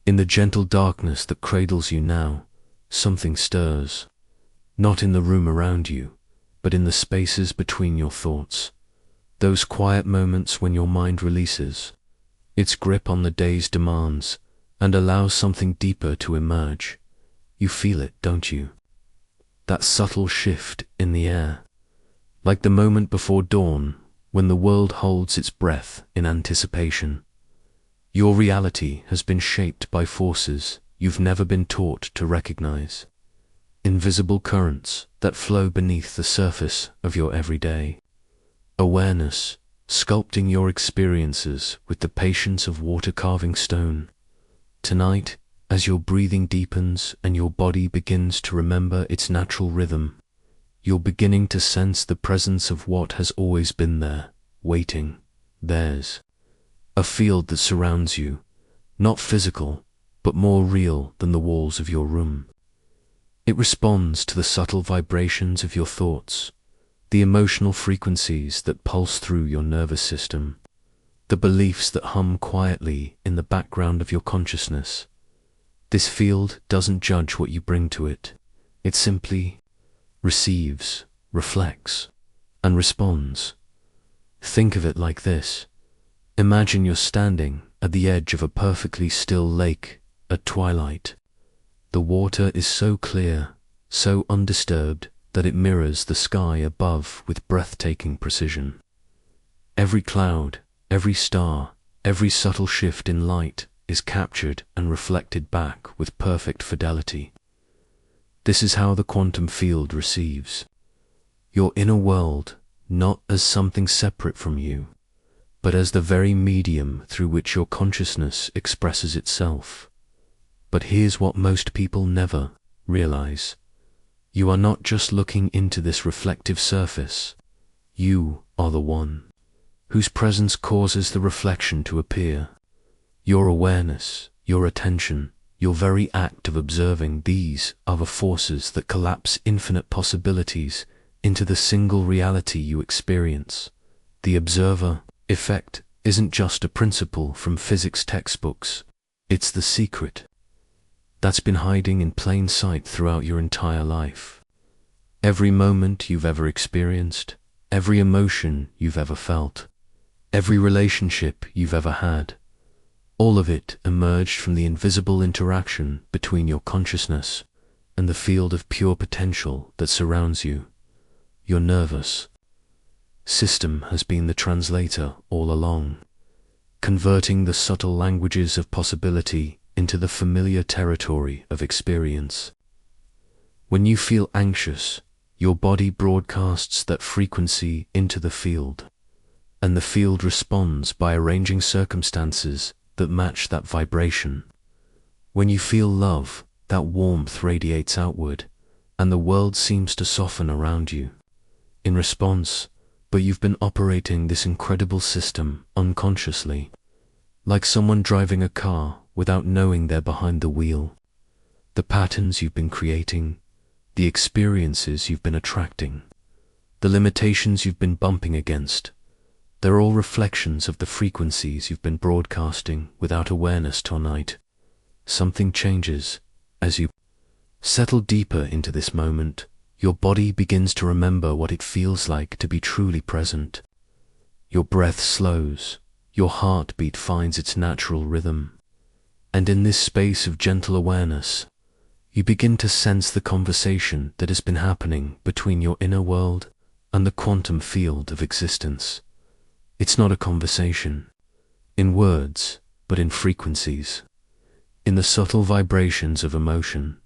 In the gentle darkness that cradles you now, something stirs, not in the room around you, but in the spaces between your thoughts. Those quiet moments when your mind releases its grip on the day's demands and allows something deeper to emerge. You feel it, don't you? That subtle shift in the air, like the moment before dawn when the world holds its breath in anticipation. Your reality has been shaped by forces you've never been taught to recognize. Invisible currents that flow beneath the surface of your everyday. Awareness, sculpting your experiences with the patience of water carving stone. Tonight, as your breathing deepens and your body begins to remember its natural rhythm, you're beginning to sense the presence of what has always been there, waiting. There's a field that surrounds you, not physical, but more real than the walls of your room. It responds to the subtle vibrations of your thoughts, the emotional frequencies that pulse through your nervous system, the beliefs that hum quietly in the background of your consciousness. This field doesn't judge what you bring to it. It simply receives, reflects, and responds. Think of it like this. Imagine you're standing at the edge of a perfectly still lake at twilight. The water is so clear, so undisturbed, that it mirrors the sky above with breathtaking precision. Every cloud, every star, every subtle shift in light is captured and reflected back with perfect fidelity. This is how the quantum field receives your inner world, not as something separate from you, but as the very medium through which your consciousness expresses itself. But here's what most people never realize. You are not just looking into this reflective surface. You are the one whose presence causes the reflection to appear. Your awareness, your attention, your very act of observing these are the forces that collapse infinite possibilities into the single reality you experience. The observer effect isn't just a principle from physics textbooks. It's the secret that's been hiding in plain sight throughout your entire life. Every moment you've ever experienced, every emotion you've ever felt, every relationship you've ever had, all of it emerged from the invisible interaction between your consciousness and the field of pure potential that surrounds you. Your nervous system has been the translator all along, converting the subtle languages of possibility into the familiar territory of experience. When you feel anxious, your body broadcasts that frequency into the field, and the field responds by arranging circumstances that match that vibration. When you feel love, that warmth radiates outward, and the world seems to soften around you in response, but you've been operating this incredible system unconsciously, like someone driving a car without knowing they're behind the wheel. The patterns you've been creating, the experiences you've been attracting, the limitations you've been bumping against, they're all reflections of the frequencies you've been broadcasting without awareness tonight. Something changes as you settle deeper into this moment. Your body begins to remember what it feels like to be truly present. Your breath slows, your heartbeat finds its natural rhythm, and in this space of gentle awareness, you begin to sense the conversation that has been happening between your inner world and the quantum field of existence. It's not a conversation in words, but in frequencies, in the subtle vibrations of emotion,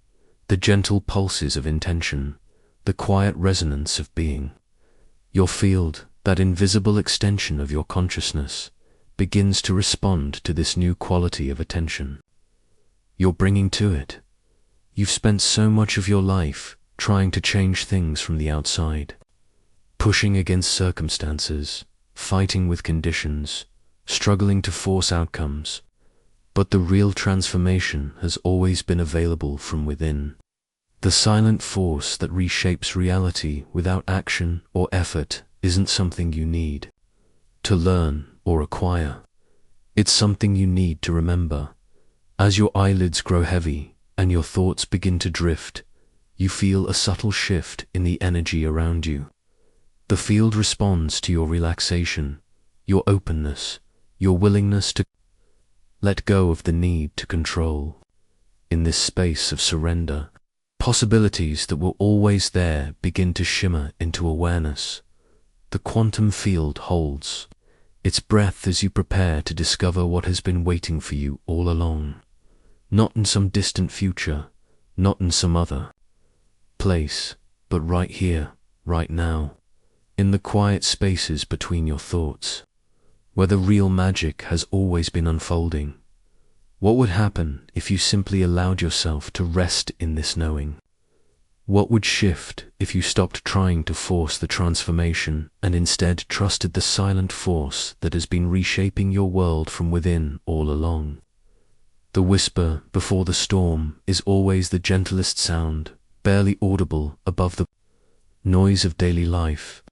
the gentle pulses of intention, the quiet resonance of being. Your field, that invisible extension of your consciousness, begins to respond to this new quality of attention you're bringing to it. You've spent so much of your life trying to change things from the outside, pushing against circumstances, fighting with conditions, struggling to force outcomes, but the real transformation has always been available from within. The silent force that reshapes reality without action or effort isn't something you need to learn or acquire. It's something you need to remember. As your eyelids grow heavy and your thoughts begin to drift, you feel a subtle shift in the energy around you. The field responds to your relaxation, your openness, your willingness to let go of the need to control. In this space of surrender, possibilities that were always there begin to shimmer into awareness. The quantum field holds its breath as you prepare to discover what has been waiting for you all along. Not in some distant future, not in some other place, but right here, right now, in the quiet spaces between your thoughts, where the real magic has always been unfolding. What would happen if you simply allowed yourself to rest in this knowing? What would shift if you stopped trying to force the transformation and instead trusted the silent force that has been reshaping your world from within all along? The whisper before the storm is always the gentlest sound, barely audible above the noise of daily life.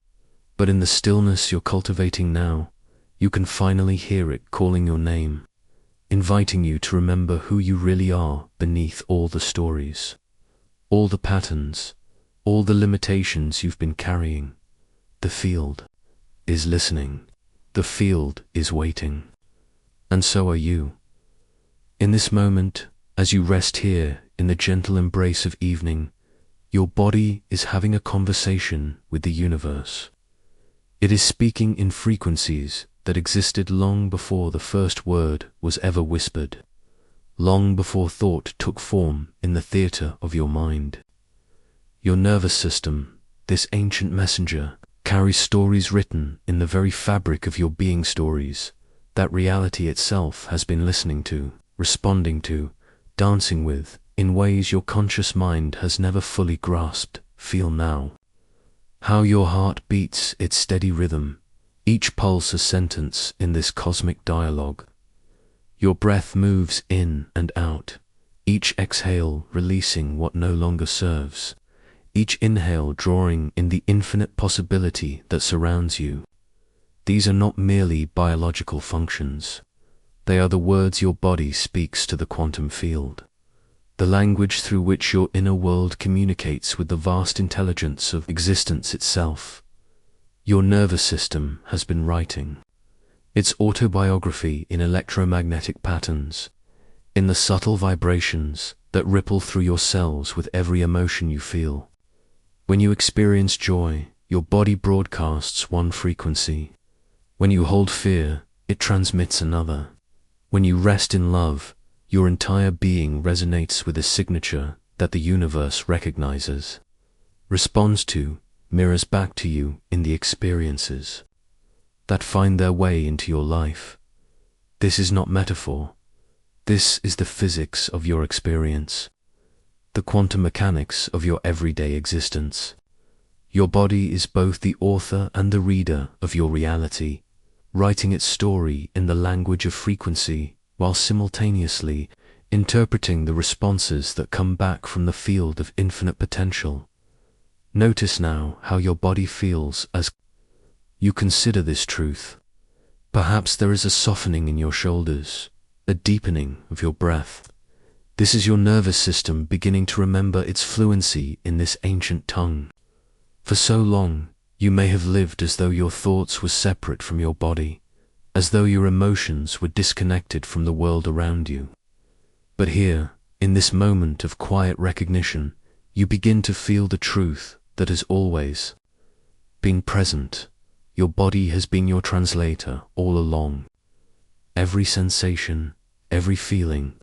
But in the stillness you're cultivating now, you can finally hear it calling your name, inviting you to remember who you really are beneath all the stories, all the patterns, all the limitations you've been carrying. The field is listening. The field is waiting. And so are you. In this moment, as you rest here in the gentle embrace of evening, your body is having a conversation with the universe. It is speaking in frequencies that existed long before the first word was ever whispered, long before thought took form in the theater of your mind. Your nervous system, this ancient messenger, carries stories written in the very fabric of your being, stories that reality itself has been listening to, responding to, dancing with, in ways your conscious mind has never fully grasped. Feel now how your heart beats its steady rhythm, each pulse a sentence in this cosmic dialogue. Your breath moves in and out, each exhale releasing what no longer serves, each inhale drawing in the infinite possibility that surrounds you. These are not merely biological functions. They are the words your body speaks to the quantum field, the language through which your inner world communicates with the vast intelligence of existence itself. Your nervous system has been writing its autobiography in electromagnetic patterns, in the subtle vibrations that ripple through your cells with every emotion you feel. When you experience joy, your body broadcasts one frequency. When you hold fear, it transmits another. When you rest in love, your entire being resonates with a signature that the universe recognizes, responds to, mirrors back to you in the experiences that find their way into your life. This is not metaphor. This is the physics of your experience, the quantum mechanics of your everyday existence. Your body is both the author and the reader of your reality, writing its story in the language of frequency, while simultaneously interpreting the responses that come back from the field of infinite potential. Notice now how your body feels as you consider this truth. Perhaps there is a softening in your shoulders, a deepening of your breath. This is your nervous system beginning to remember its fluency in this ancient tongue. For so long, you may have lived as though your thoughts were separate from your body, as though your emotions were disconnected from the world around you. But here, in this moment of quiet recognition, you begin to feel the truth that has always been present. Your body has been your translator all along. Every sensation, every feeling,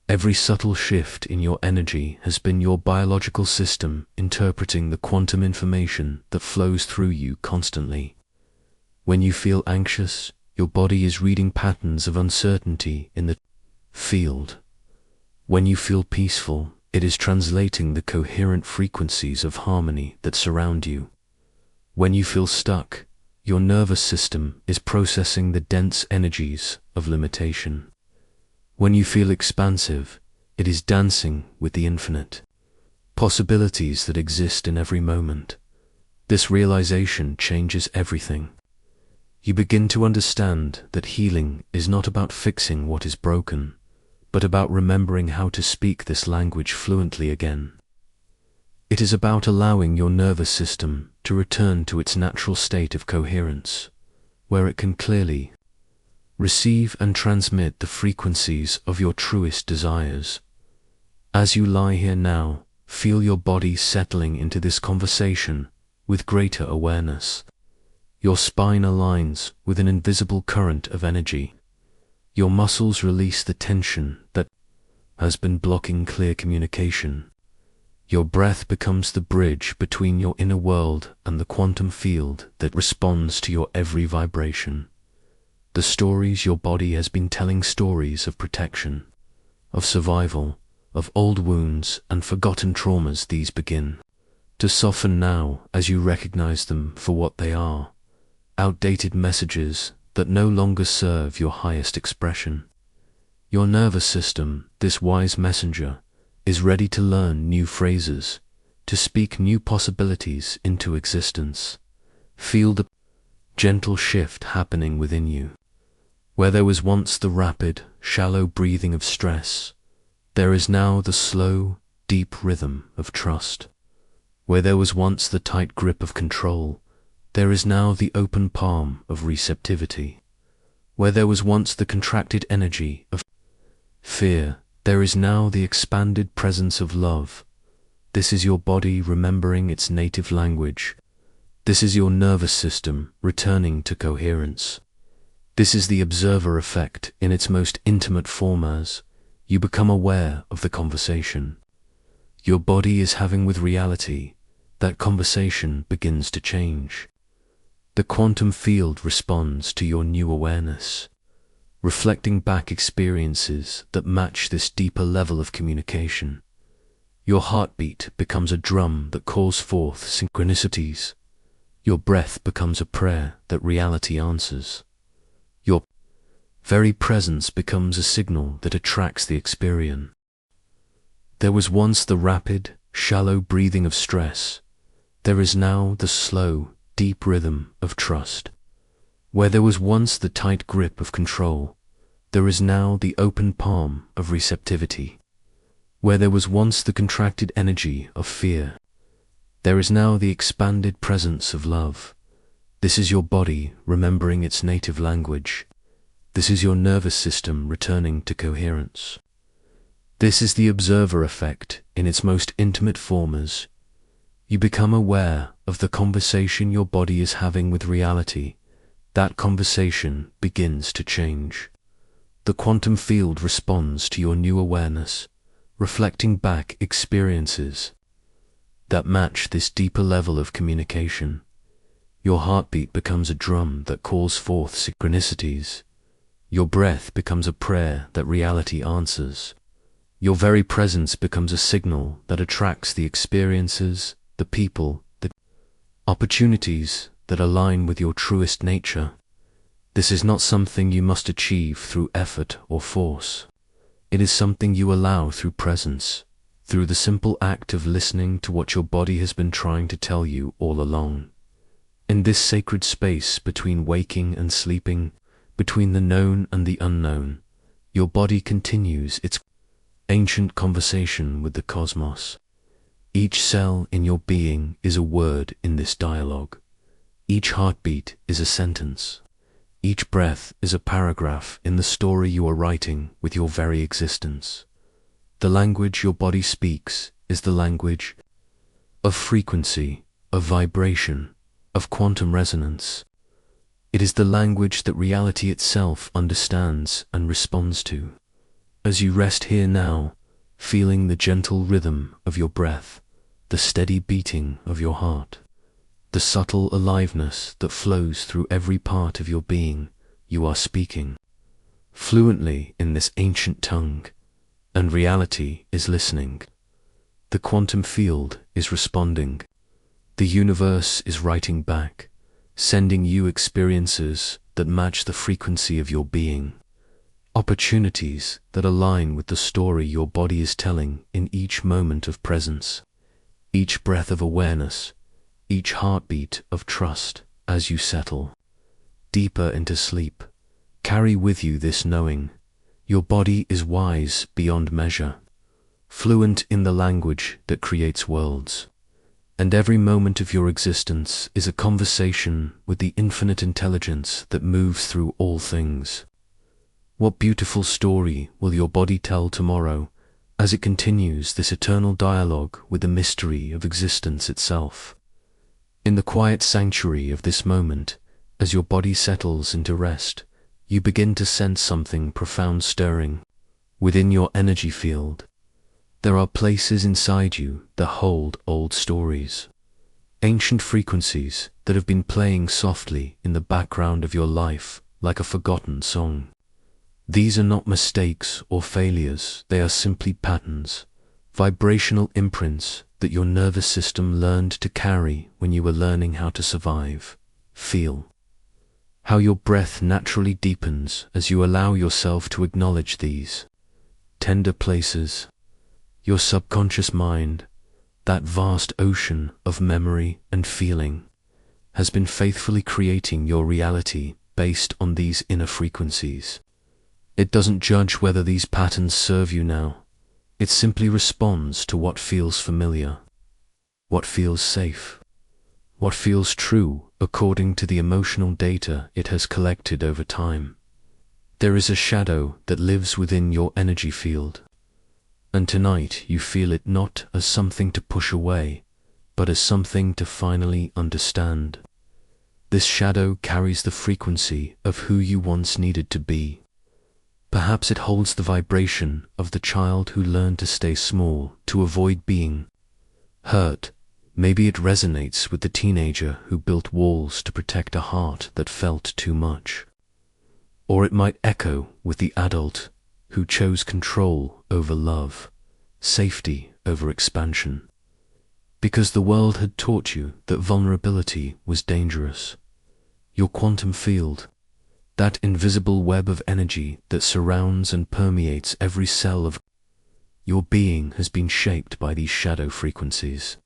every subtle shift in your energy has been your biological system interpreting the quantum information that flows through you constantly. When you feel anxious, your body is reading patterns of uncertainty in the field. When you feel peaceful, it is translating the coherent frequencies of harmony that surround you. When you feel stuck, your nervous system is processing the dense energies of limitation. When you feel expansive, it is dancing with the infinite possibilities that exist in every moment. This realization changes everything. You begin to understand that healing is not about fixing what is broken, but about remembering how to speak this language fluently again. It is about allowing your nervous system to return to its natural state of coherence, where it can clearly receive and transmit the frequencies of your truest desires. As you lie here now, feel your body settling into this conversation with greater awareness. Your spine aligns with an invisible current of energy. Your muscles release the tension that has been blocking clear communication. Your breath becomes the bridge between your inner world and the quantum field that responds to your every vibration. The stories your body has been telling, stories of protection, of survival, of old wounds and forgotten traumas, these begin to soften now as you recognize them for what they are: outdated messages that no longer serve your highest expression. Your nervous system, this wise messenger, is ready to learn new phrases, to speak new possibilities into existence. Feel the gentle shift happening within you. Where there was once the rapid, shallow breathing of stress, there is now the slow, deep rhythm of trust. Where there was once the tight grip of control, there is now the open palm of receptivity. Where there was once the contracted energy of fear, there is now the expanded presence of love. This is your body remembering its native language. This is your nervous system returning to coherence. This is the observer effect in its most intimate form as you become aware of the conversation your body is having with reality. That conversation begins to change. The quantum field responds to your new awareness, reflecting back experiences that match this deeper level of communication. Your heartbeat becomes a drum that calls forth synchronicities. Your breath becomes a prayer that reality answers. Your very presence becomes a signal that attracts the experience. There was once the rapid, shallow breathing of stress. There is now the slow, deep rhythm of trust. Where there was once the tight grip of control, there is now the open palm of receptivity. Where there was once the contracted energy of fear, there is now the expanded presence of love. This is your body remembering its native language. This is your nervous system returning to coherence. This is the observer effect in its most intimate form as you become aware of the conversation your body is having with reality. That conversation begins to change. The quantum field responds to your new awareness, reflecting back experiences that match this deeper level of communication. Your heartbeat becomes a drum that calls forth synchronicities. Your breath becomes a prayer that reality answers. Your very presence becomes a signal that attracts the experiences, the people, the opportunities that align with your truest nature. This is not something you must achieve through effort or force. It is something you allow through presence, through the simple act of listening to what your body has been trying to tell you all along. In this sacred space between waking and sleeping, between the known and the unknown, your body continues its ancient conversation with the cosmos. Each cell in your being is a word in this dialogue. Each heartbeat is a sentence. Each breath is a paragraph in the story you are writing with your very existence. The language your body speaks is the language of frequency, of vibration, of quantum resonance. It is the language that reality itself understands and responds to. As you rest here now, feeling the gentle rhythm of your breath, the steady beating of your heart, the subtle aliveness that flows through every part of your being, you are speaking fluently in this ancient tongue, and reality is listening. The quantum field is responding. The universe is writing back, sending you experiences that match the frequency of your being, opportunities that align with the story your body is telling in each moment of presence, each breath of awareness, each heartbeat of trust. As you settle deeper into sleep, carry with you this knowing: Your body is wise beyond measure, fluent in the language that creates worlds. And every moment of your existence is a conversation with the infinite intelligence that moves through all things. What beautiful story will your body tell tomorrow as it continues this eternal dialogue with the mystery of existence itself? In the quiet sanctuary of this moment, as your body settles into rest, you begin to sense something profound stirring within your energy field. There are places inside you that hold old stories, ancient frequencies that have been playing softly in the background of your life like a forgotten song. These are not mistakes or failures, they are simply patterns, vibrational imprints that your nervous system learned to carry when you were learning how to survive. Feel how your breath naturally deepens as you allow yourself to acknowledge these tender places. Your subconscious mind, that vast ocean of memory and feeling, has been faithfully creating your reality based on these inner frequencies. It doesn't judge whether these patterns serve you now. It simply responds to what feels familiar, what feels safe, what feels true according to the emotional data it has collected over time. There is a shadow that lives within your energy field, and tonight you feel it not as something to push away, but as something to finally understand. This shadow carries the frequency of who you once needed to be. Perhaps it holds the vibration of the child who learned to stay small to avoid being hurt. Maybe it resonates with the teenager who built walls to protect a heart that felt too much. Or it might echo with the adult who chose control over love, safety over expansion, because the world had taught you that vulnerability was dangerous. Your quantum field, that invisible web of energy that surrounds and permeates every cell of your being, has been shaped by these shadow frequencies.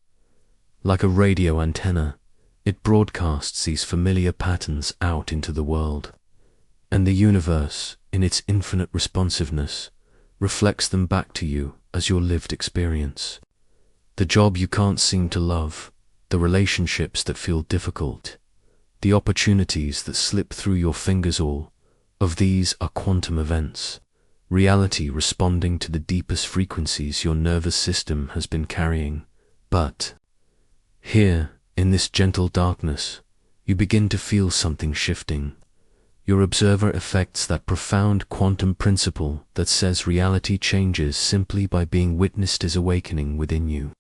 Like a radio antenna, it broadcasts these familiar patterns out into the world, and the universe, in its infinite responsiveness, reflects them back to you as your lived experience. The job you can't seem to love, the relationships that feel difficult, the opportunities that slip through your fingers, all of these are quantum events, reality responding to the deepest frequencies your nervous system has been carrying. But here, in this gentle darkness, you begin to feel something shifting. Your observer affects that profound quantum principle that says reality changes simply by being witnessed is awakening within you.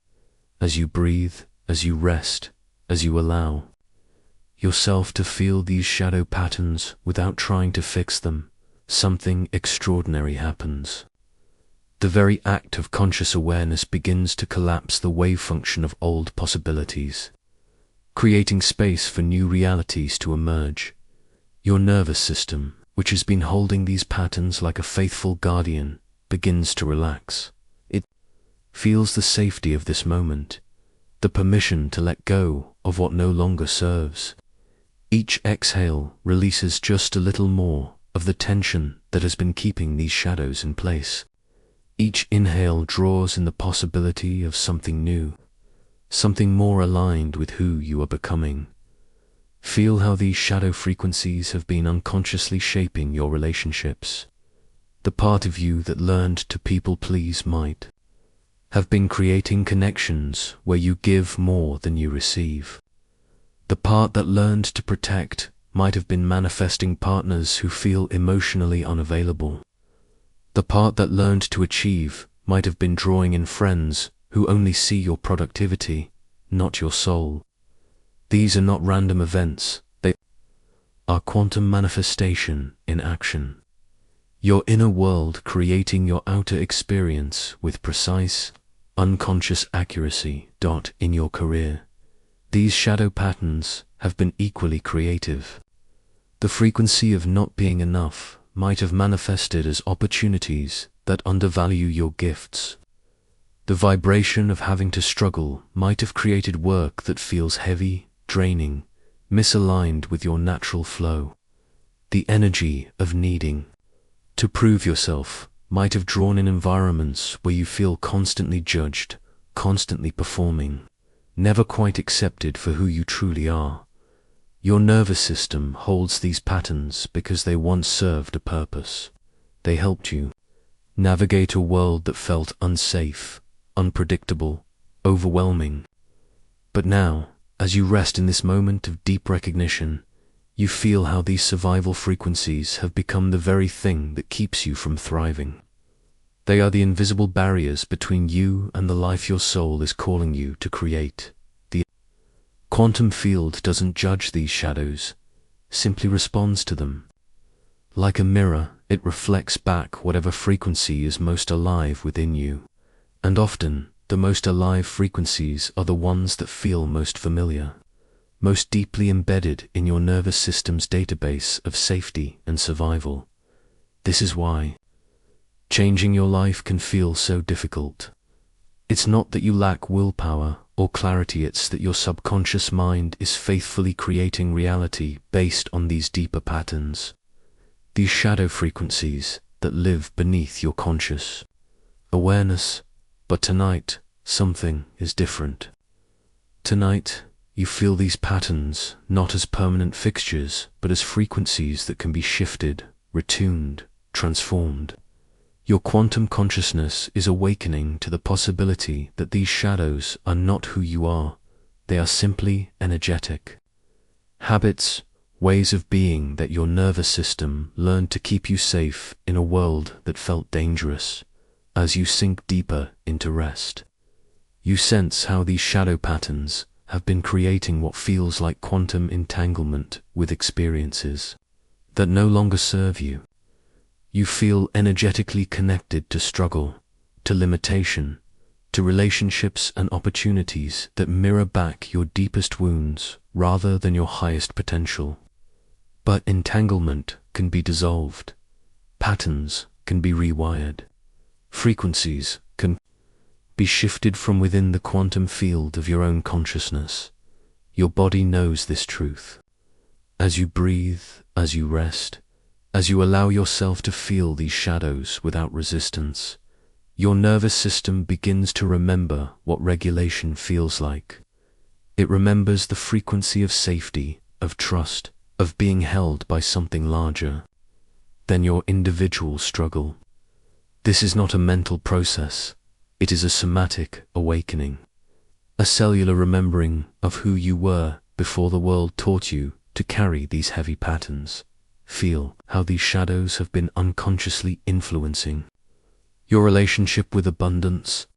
As you breathe, as you rest, as you allow yourself to feel these shadow patterns without trying to fix them, something extraordinary happens. The very act of conscious awareness begins to collapse the wave function of old possibilities, creating space for new realities to emerge. Your nervous system, which has been holding these patterns like a faithful guardian, begins to relax. It feels the safety of this moment, the permission to let go of what no longer serves. Each exhale releases just a little more of the tension that has been keeping these shadows in place. Each inhale draws in the possibility of something new, something more aligned with who you are becoming. Feel how these shadow frequencies have been unconsciously shaping your relationships. The part of you that learned to people please might have been creating connections where you give more than you receive. The part that learned to protect might have been manifesting partners who feel emotionally unavailable. The part that learned to achieve might have been drawing in friends who only see your productivity, not your soul. These are not random events, they are quantum manifestation in action. Your inner world creating your outer experience with precise, unconscious accuracy. In your career, these shadow patterns have been equally creative. The frequency of not being enough might have manifested as opportunities that undervalue your gifts. The vibration of having to struggle might have created work that feels heavy, draining, misaligned with your natural flow. The energy of needing to prove yourself might have drawn in environments where you feel constantly judged, constantly performing, never quite accepted for who you truly are. Your nervous system holds these patterns because they once served a purpose. They helped you navigate a world that felt unsafe, unpredictable, overwhelming. But now, as you rest in this moment of deep recognition, you feel how these survival frequencies have become the very thing that keeps you from thriving. They are the invisible barriers between you and the life your soul is calling you to create. The quantum field doesn't judge these shadows, simply responds to them. Like a mirror, it reflects back whatever frequency is most alive within you. And often, the most alive frequencies are the ones that feel most familiar, most deeply embedded in your nervous system's database of safety and survival. This is why changing your life can feel so difficult. It's not that you lack willpower or clarity, it's that your subconscious mind is faithfully creating reality based on these deeper patterns, these shadow frequencies that live beneath your conscious awareness. But tonight, something is different. Tonight, you feel these patterns not as permanent fixtures, but as frequencies that can be shifted, retuned, transformed. Your quantum consciousness is awakening to the possibility that these shadows are not who you are. They are simply energetic habits, ways of being that your nervous system learned to keep you safe in a world that felt dangerous. As you sink deeper into rest, you sense how these shadow patterns have been creating what feels like quantum entanglement with experiences that no longer serve you. You feel energetically connected to struggle, to limitation, to relationships and opportunities that mirror back your deepest wounds rather than your highest potential. But entanglement can be dissolved. Patterns can be rewired. Frequencies can be shifted from within the quantum field of your own consciousness. Your body knows this truth. As you breathe, as you rest, as you allow yourself to feel these shadows without resistance, your nervous system begins to remember what regulation feels like. It remembers the frequency of safety, of trust, of being held by something larger than your individual struggle. This is not a mental process, it is a somatic awakening, a cellular remembering of who you were before the world taught you to carry these heavy patterns. Feel how these shadows have been unconsciously influencing your relationship with abundance,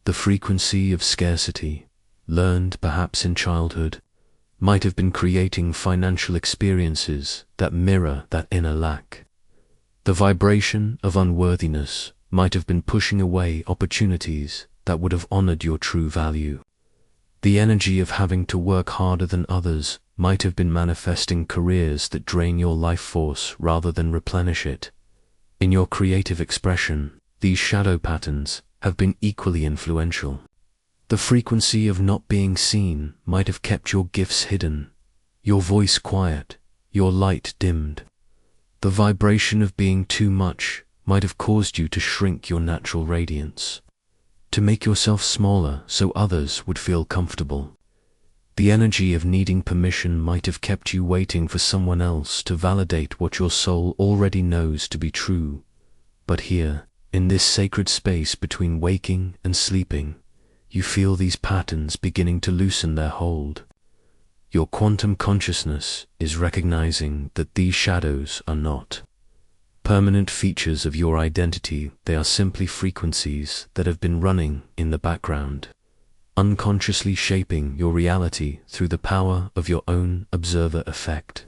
the frequency of scarcity, learned perhaps in childhood, might have been creating financial experiences that mirror that inner lack. The vibration of unworthiness might have been pushing away opportunities that would have honored your true value. The energy of having to work harder than others might have been manifesting careers that drain your life force rather than replenish it. In your creative expression, these shadow patterns have been equally influential. The frequency of not being seen might have kept your gifts hidden, your voice quiet, your light dimmed. The vibration of being too much might have caused you to shrink your natural radiance, to make yourself smaller so others would feel comfortable. The energy of needing permission might have kept you waiting for someone else to validate what your soul already knows to be true. But here, in this sacred space between waking and sleeping, you feel these patterns beginning to loosen their hold. Your quantum consciousness is recognizing that these shadows are not permanent features of your identity. They are simply frequencies that have been running in the background, unconsciously shaping your reality through the power of your own observer effect.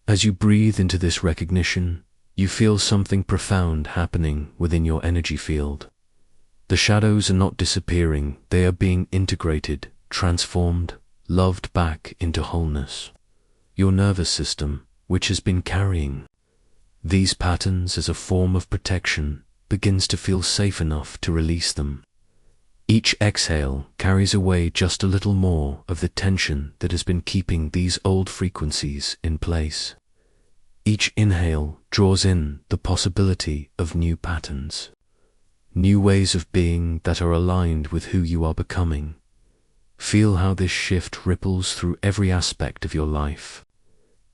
As you breathe into this recognition, you feel something profound happening within your energy field. The shadows are not disappearing, they are being integrated, transformed, loved back into wholeness. Your nervous system, which has been carrying these patterns as a form of protection, begins to feel safe enough to release them. Each exhale carries away just a little more of the tension that has been keeping these old frequencies in place. Each inhale draws in the possibility of new patterns, new ways of being that are aligned with who you are becoming. Feel how this shift ripples through every aspect of your life.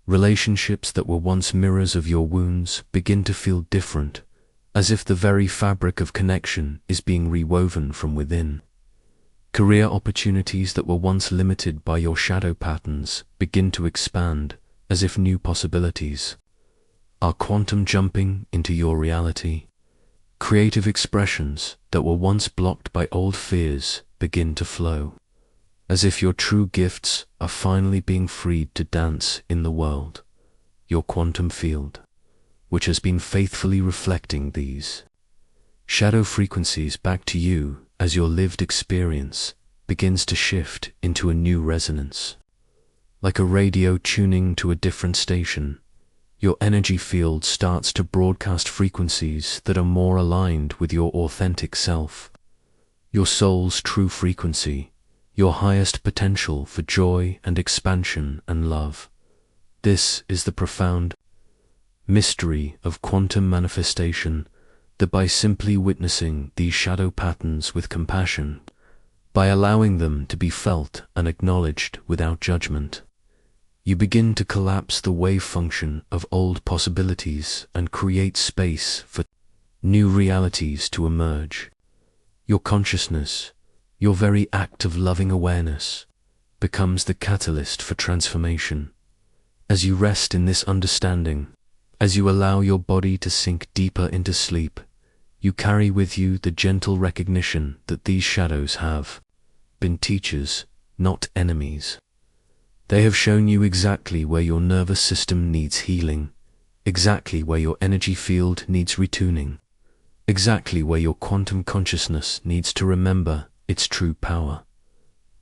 Relationships that were once mirrors of your wounds begin to feel different, as if the very fabric of connection is being rewoven from within. Career opportunities that were once limited by your shadow patterns begin to expand, as if new possibilities are quantum jumping into your reality. Creative expressions that were once blocked by old fears begin to flow, as if your true gifts are finally being freed to dance in the world, your quantum field, which has been faithfully reflecting these shadow frequencies back to you as your lived experience begins to shift into a new resonance. Like a radio tuning to a different station, your energy field starts to broadcast frequencies that are more aligned with your authentic self, your soul's true frequency, your highest potential for joy and expansion and love. This is the profound mystery of quantum manifestation, that by simply witnessing these shadow patterns with compassion, by allowing them to be felt and acknowledged without judgment, you begin to collapse the wave function of old possibilities and create space for new realities to emerge. Your consciousness, your very act of loving awareness, becomes the catalyst for transformation. As you rest in this understanding, as you allow your body to sink deeper into sleep, you carry with you the gentle recognition that these shadows have been teachers, not enemies. They have shown you exactly where your nervous system needs healing, exactly where your energy field needs retuning, exactly where your quantum consciousness needs to remember its true power.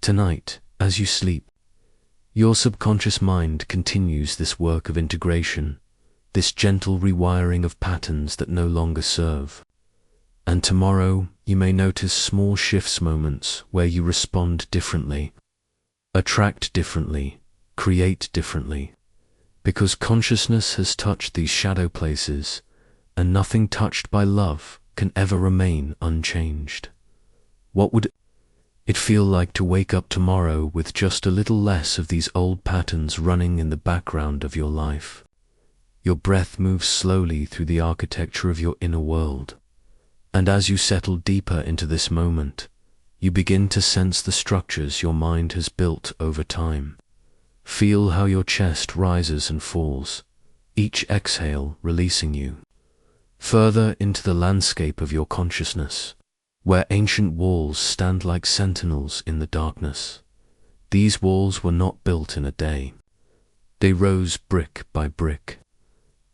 Tonight, as you sleep, your subconscious mind continues this work of integration, this gentle rewiring of patterns that no longer serve. And tomorrow, you may notice small shifts, moments where you respond differently, attract differently, create differently, because consciousness has touched these shadow places, and nothing touched by love can ever remain unchanged. What would it feel like to wake up tomorrow with just a little less of these old patterns running in the background of your life? Your breath moves slowly through the architecture of your inner world, and as you settle deeper into this moment, you begin to sense the structures your mind has built over time. Feel how your chest rises and falls, each exhale releasing you further into the landscape of your consciousness, where ancient walls stand like sentinels in the darkness. These walls were not built in a day. They rose brick by brick,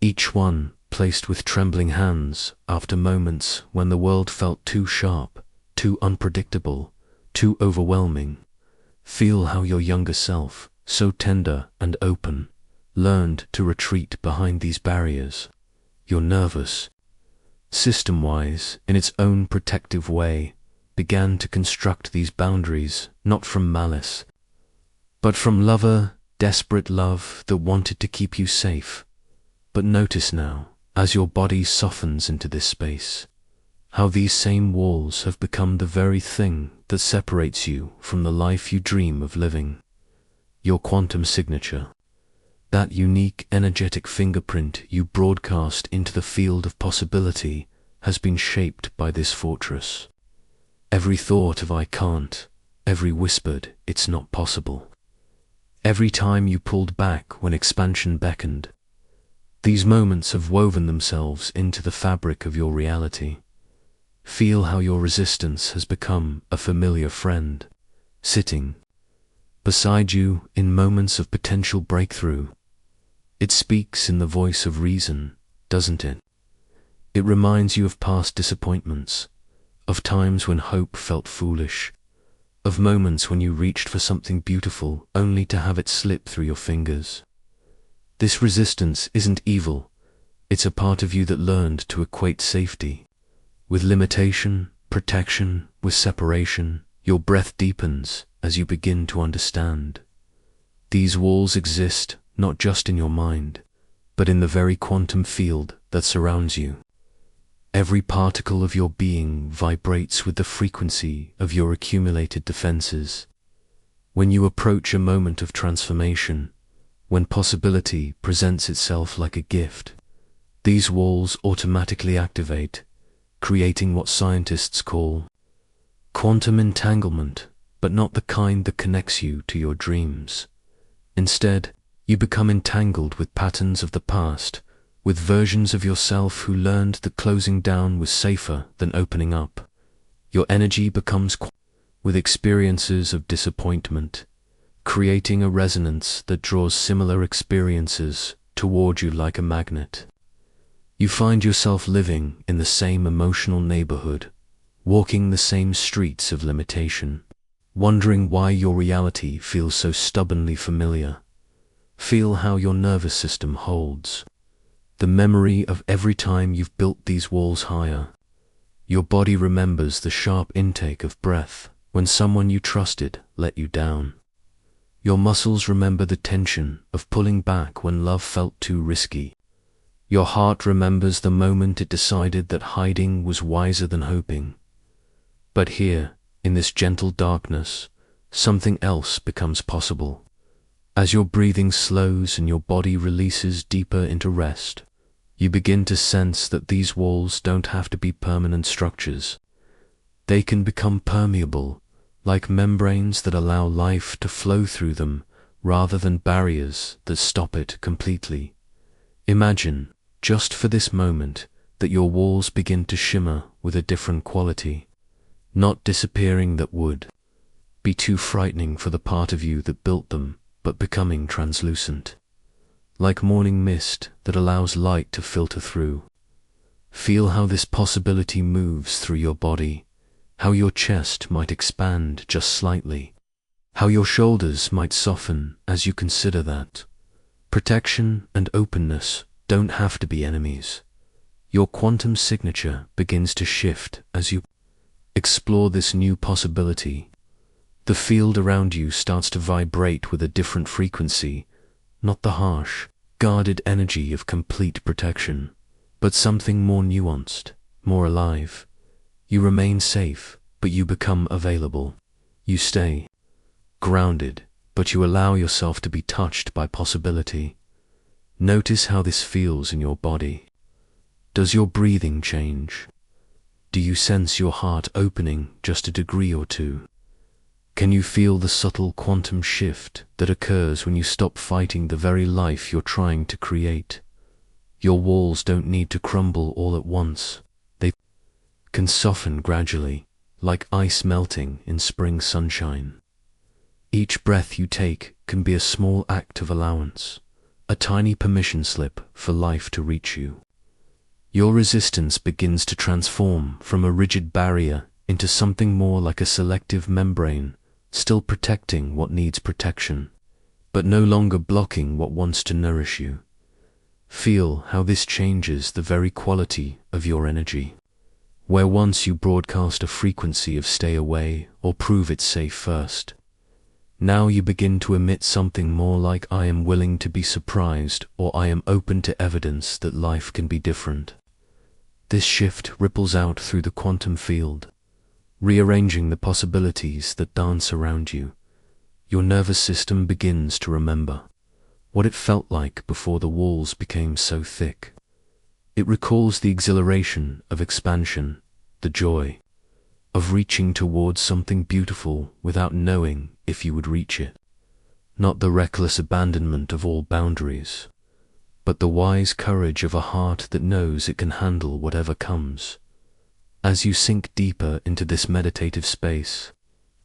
each one placed with trembling hands after moments when the world felt too sharp, too unpredictable, too overwhelming. Feel how your younger self, so tender and open, learned to retreat behind these barriers. Your nervous system-wise, in its own protective way, began to construct these boundaries, not from malice, but from desperate love that wanted to keep you safe. But notice now, as your body softens into this space, how these same walls have become the very thing that separates you from the life you dream of living. Your quantum signature, that unique energetic fingerprint you broadcast into the field of possibility, has been shaped by this fortress. Every thought of "I can't," every whispered "it's not possible," every time you pulled back when expansion beckoned, these moments have woven themselves into the fabric of your reality. Feel how your resistance has become a familiar friend, sitting beside you in moments of potential breakthrough. It speaks in the voice of reason, doesn't it? It reminds you of past disappointments, of times when hope felt foolish, of moments when you reached for something beautiful only to have it slip through your fingers. This resistance isn't evil, it's a part of you that learned to equate safety with limitation, protection with separation. Your breath deepens as you begin to understand. These walls exist not just in your mind, but in the very quantum field that surrounds you. Every particle of your being vibrates with the frequency of your accumulated defenses. When you approach a moment of transformation, when possibility presents itself like a gift, these walls automatically activate, creating what scientists call quantum entanglement, but not the kind that connects you to your dreams. Instead, you become entangled with patterns of the past, with versions of yourself who learned that closing down was safer than opening up. Your energy becomes with experiences of disappointment, creating a resonance that draws similar experiences toward you like a magnet. You find yourself living in the same emotional neighborhood, walking the same streets of limitation, wondering why your reality feels so stubbornly familiar. Feel how your nervous system holds the memory of every time you've built these walls higher. Your body remembers the sharp intake of breath when someone you trusted let you down. Your muscles remember the tension of pulling back when love felt too risky. Your heart remembers the moment it decided that hiding was wiser than hoping. But here, in this gentle darkness, something else becomes possible. As your breathing slows and your body releases deeper into rest, you begin to sense that these walls don't have to be permanent structures. They can become permeable, like membranes that allow life to flow through them rather than barriers that stop it completely. Imagine, just for this moment, that your walls begin to shimmer with a different quality, not disappearing that would be too frightening for the part of you that built them, but becoming translucent, like morning mist that allows light to filter through. Feel how this possibility moves through your body, how your chest might expand just slightly, how your shoulders might soften as you consider that protection and openness don't have to be enemies. Your quantum signature begins to shift as you explore this new possibility. The field around you starts to vibrate with a different frequency, not the harsh, guarded energy of complete protection, but something more nuanced, more alive. You remain safe, but you become available. You stay grounded, but you allow yourself to be touched by possibility. Notice how this feels in your body. Does your breathing change? Do you sense your heart opening just a degree or two? Can you feel the subtle quantum shift that occurs when you stop fighting the very life you're trying to create? Your walls don't need to crumble all at once. They can soften gradually, like ice melting in spring sunshine. Each breath you take can be a small act of allowance, a tiny permission slip for life to reach you. Your resistance begins to transform from a rigid barrier into something more like a selective membrane, still protecting what needs protection, but no longer blocking what wants to nourish you. Feel how this changes the very quality of your energy. Where once you broadcast a frequency of stay away or prove it safe first, now you begin to emit something more like I am willing to be surprised or I am open to evidence that life can be different. This shift ripples out through the quantum field, rearranging the possibilities that dance around you. Your nervous system begins to remember what it felt like before the walls became so thick. It recalls the exhilaration of expansion, the joy of reaching towards something beautiful without knowing if you would reach it. Not the reckless abandonment of all boundaries, but the wise courage of a heart that knows it can handle whatever comes. As you sink deeper into this meditative space,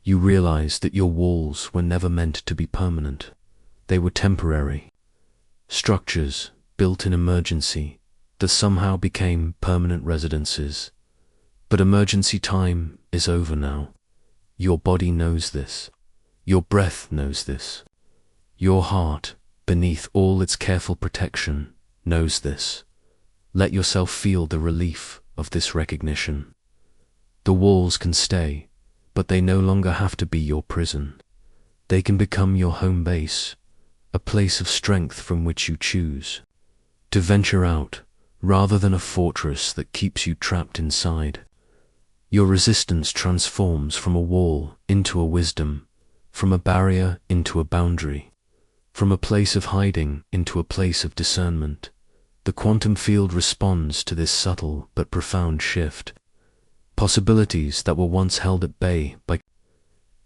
you realize that your walls were never meant to be permanent. They were temporary structures built in emergency that somehow became permanent residences. But emergency time is over now. Your body knows this. Your breath knows this. Your heart, beneath all its careful protection, knows this. Let yourself feel the relief of this recognition. The walls can stay, but they no longer have to be your prison. They can become your home base, a place of strength from which you choose to venture out, rather than a fortress that keeps you trapped inside. Your resistance transforms from a wall into a wisdom, from a barrier into a boundary, from a place of hiding into a place of discernment. The quantum field responds to this subtle but profound shift. Possibilities that were once held at bay by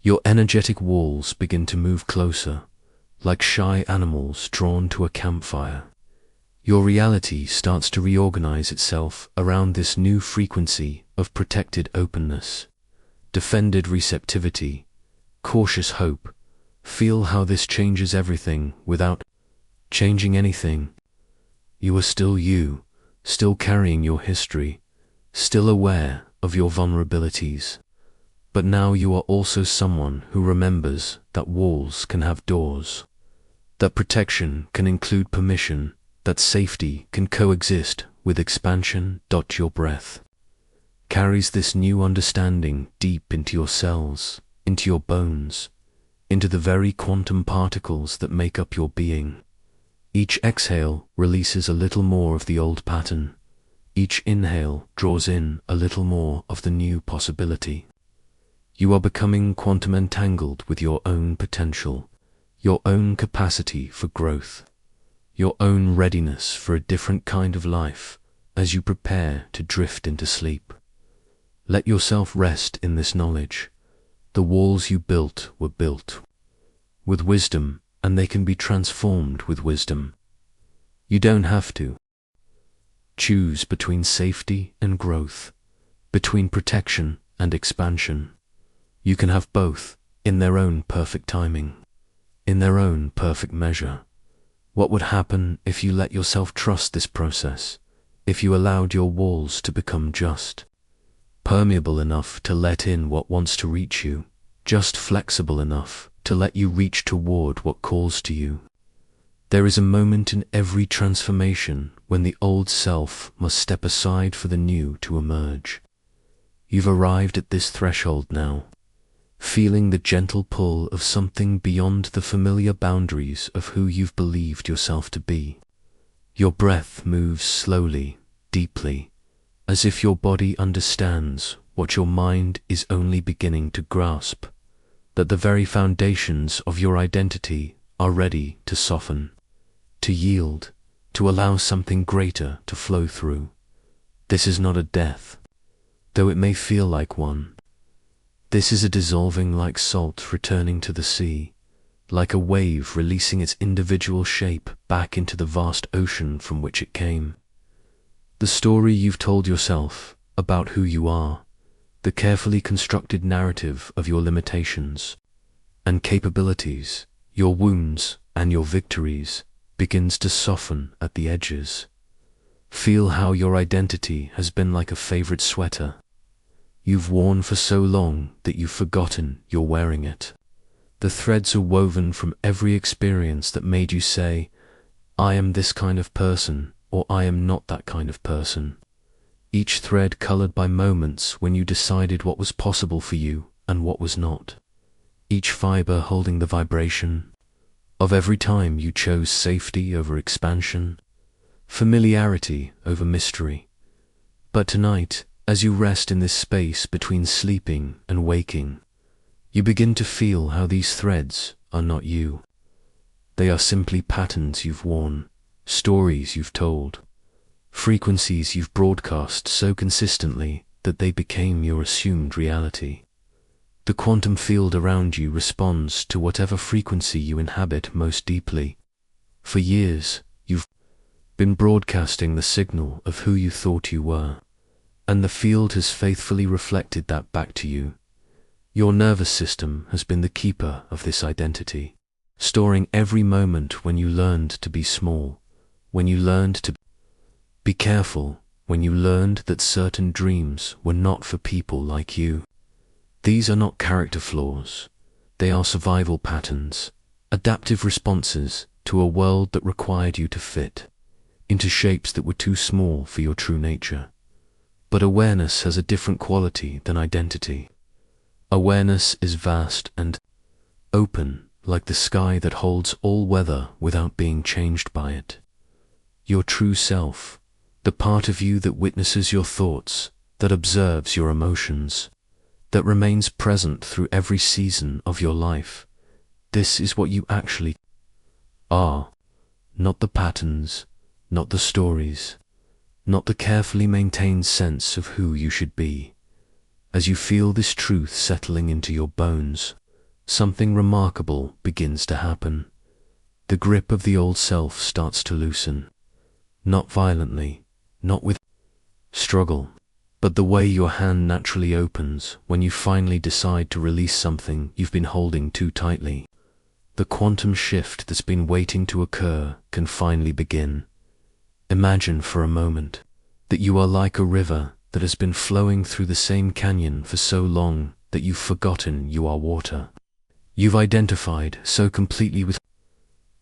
your energetic walls begin to move closer, like shy animals drawn to a campfire. Your reality starts to reorganize itself around this new frequency of protected openness, defended receptivity, cautious hope. Feel how this changes everything without changing anything. You are still you, still carrying your history, still aware of your vulnerabilities. But now you are also someone who remembers that walls can have doors, that protection can include permission, that safety can coexist with expansion. Your breath carries this new understanding deep into your cells, into your bones, into the very quantum particles that make up your being. Each exhale releases a little more of the old pattern. Each inhale draws in a little more of the new possibility. You are becoming quantum entangled with your own potential, your own capacity for growth, your own readiness for a different kind of life as you prepare to drift into sleep. Let yourself rest in this knowledge. The walls you built were built with wisdom, and they can be transformed with wisdom. You don't have to choose between safety and growth, between protection and expansion. You can have both in their own perfect timing, in their own perfect measure. What would happen if you let yourself trust this process, if you allowed your walls to become just permeable enough to let in what wants to reach you, just flexible enough to let you reach toward what calls to you? There is a moment in every transformation when the old self must step aside for the new to emerge. You've arrived at this threshold now, feeling the gentle pull of something beyond the familiar boundaries of who you've believed yourself to be. Your breath moves slowly, deeply, as if your body understands what your mind is only beginning to grasp, that the very foundations of your identity are ready to soften, to yield, to allow something greater to flow through. This is not a death, though it may feel like one. This is a dissolving like salt returning to the sea, like a wave releasing its individual shape back into the vast ocean from which it came. The story you've told yourself about who you are, the carefully constructed narrative of your limitations and capabilities, your wounds and your victories, begins to soften at the edges. Feel how your identity has been like a favorite sweater you've worn for so long that you've forgotten you're wearing it. The threads are woven from every experience that made you say, I am this kind of person, or I am not that kind of person. Each thread colored by moments when you decided what was possible for you and what was not. Each fiber holding the vibration of every time you chose safety over expansion, familiarity over mystery. But tonight, as you rest in this space between sleeping and waking, you begin to feel how these threads are not you. They are simply patterns you've worn, stories you've told, frequencies you've broadcast so consistently that they became your assumed reality. The quantum field around you responds to whatever frequency you inhabit most deeply. For years, you've been broadcasting the signal of who you thought you were, and the field has faithfully reflected that back to you. Your nervous system has been the keeper of this identity, storing every moment when you learned to be small, when you learned to be careful, when you learned that certain dreams were not for people like you. These are not character flaws. They are survival patterns, adaptive responses to a world that required you to fit into shapes that were too small for your true nature. But awareness has a different quality than identity. Awareness is vast and open, like the sky that holds all weather without being changed by it. your true self, the part of you that witnesses your thoughts, that observes your emotions, that remains present through every season of your life. This is what you actually are, not the patterns, not the stories, not the carefully maintained sense of who you should be. As you feel this truth settling into your bones, something remarkable begins to happen. The grip of the old self starts to loosen, not violently, not with struggle, but the way your hand naturally opens when you finally decide to release something you've been holding too tightly. The quantum shift that's been waiting to occur can finally begin. Imagine for a moment that you are like a river that has been flowing through the same canyon for so long that you've forgotten you are water. You've identified so completely with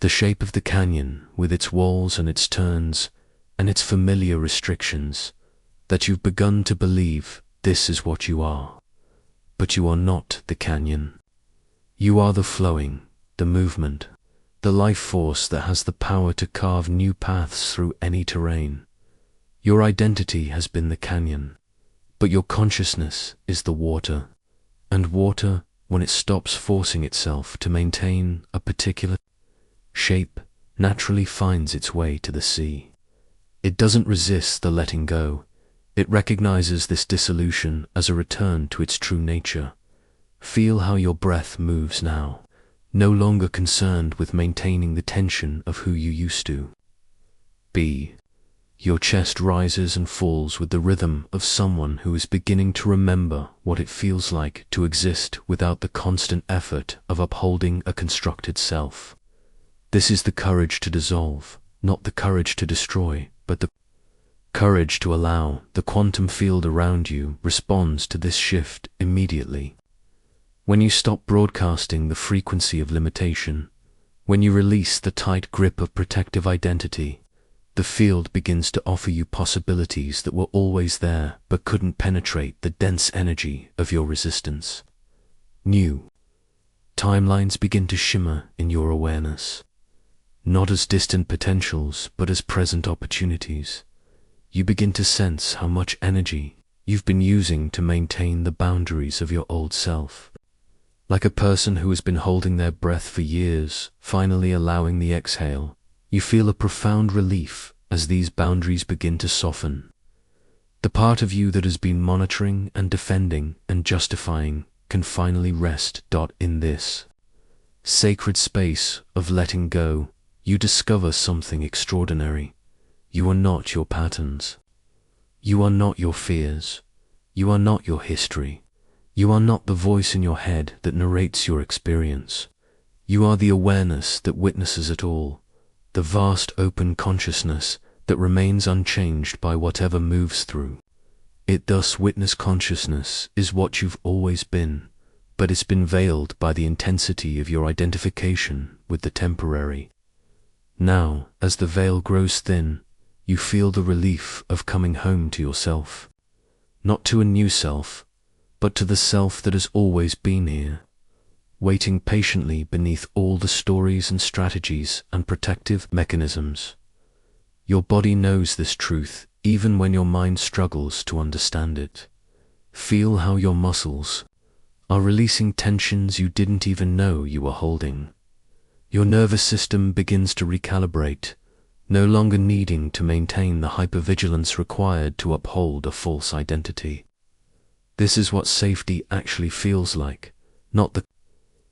the shape of the canyon, with its walls and its turns, and its familiar restrictions, that you've begun to believe this is what you are. But you are not the canyon. You are the flowing, the movement, the life force that has the power to carve new paths through any terrain. Your identity has been the canyon, but your consciousness is the water, and water, when it stops forcing itself to maintain a particular shape, naturally finds its way to the sea. It doesn't resist the letting go. It recognizes this dissolution as a return to its true nature. Feel how your breath moves now, no longer concerned with maintaining the tension of who you used to be. Your chest rises and falls with the rhythm of someone who is beginning to remember what it feels like to exist without the constant effort of upholding a constructed self. This is the courage to dissolve, not the courage to destroy, but the courage to allow. The quantum field around you responds to this shift immediately. When you stop broadcasting the frequency of limitation, when you release the tight grip of protective identity, the field begins to offer you possibilities that were always there but couldn't penetrate the dense energy of your resistance. New timelines begin to shimmer in your awareness, not as distant potentials but as present opportunities. You begin to sense how much energy you've been using to maintain the boundaries of your old self. Like a person who has been holding their breath for years, finally allowing the exhale, you feel a profound relief as these boundaries begin to soften. The part of you that has been monitoring and defending and justifying can finally rest. In this sacred space of letting go, you discover something extraordinary. You are not your patterns. You are not your fears. You are not your history. You are not the voice in your head that narrates your experience. You are the awareness that witnesses it all, the vast open consciousness that remains unchanged by whatever moves through it. Thus, witness consciousness is what you've always been, but it's been veiled by the intensity of your identification with the temporary. Now, as the veil grows thin, you feel the relief of coming home to yourself, not to a new self, but to the self that has always been here, waiting patiently beneath all the stories and strategies and protective mechanisms. Your body knows this truth even when your mind struggles to understand it. Feel how your muscles are releasing tensions you didn't even know you were holding. Your nervous system begins to recalibrate, no longer needing to maintain the hypervigilance required to uphold a false identity. This is what safety actually feels like, not the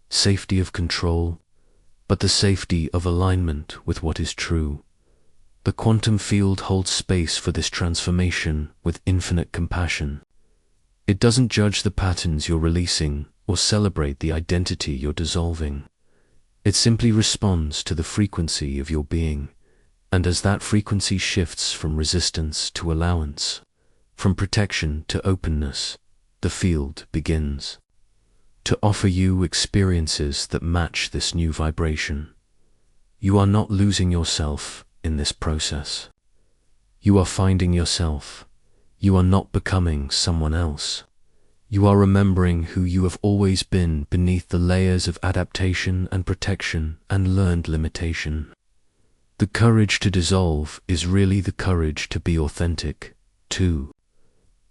safety of control, but the safety of alignment with what is true. The quantum field holds space for this transformation with infinite compassion. It doesn't judge the patterns you're releasing or celebrate the identity you're dissolving. It simply responds to the frequency of your being, and as that frequency shifts from resistance to allowance, from protection to openness, the field begins to offer you experiences that match this new vibration. You are not losing yourself in this process. You are finding yourself. You are not becoming someone else. You are remembering who you have always been beneath the layers of adaptation and protection and learned limitation. The courage to dissolve is really the courage to be authentic, to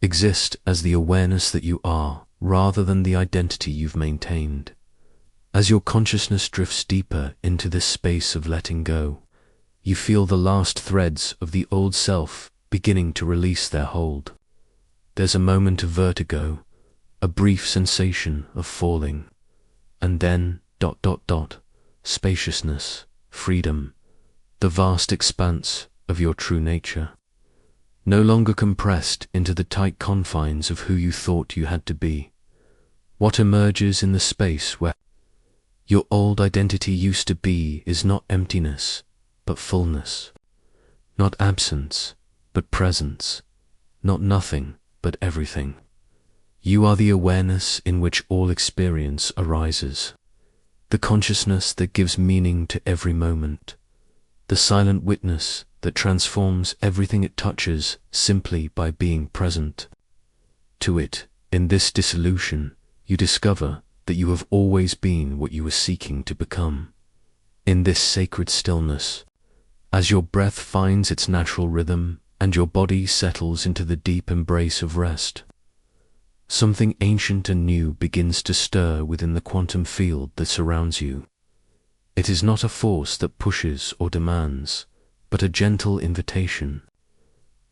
exist as the awareness that you are, rather than the identity you've maintained. As your consciousness drifts deeper into this space of letting go, you feel the last threads of the old self beginning to release their hold. There's a moment of vertigo, a brief sensation of falling, and then ... spaciousness, freedom, the vast expanse of your true nature. No longer compressed into the tight confines of who you thought you had to be. What emerges in the space where your old identity used to be is not emptiness, but fullness. Not absence, but presence. Not nothing, but everything. You are the awareness in which all experience arises. The consciousness that gives meaning to every moment. The silent witness that transforms everything it touches simply by being present. To it, in this dissolution, you discover that you have always been what you were seeking to become. In this sacred stillness, as your breath finds its natural rhythm and your body settles into the deep embrace of rest, something ancient and new begins to stir within the quantum field that surrounds you. It is not a force that pushes or demands, but a gentle invitation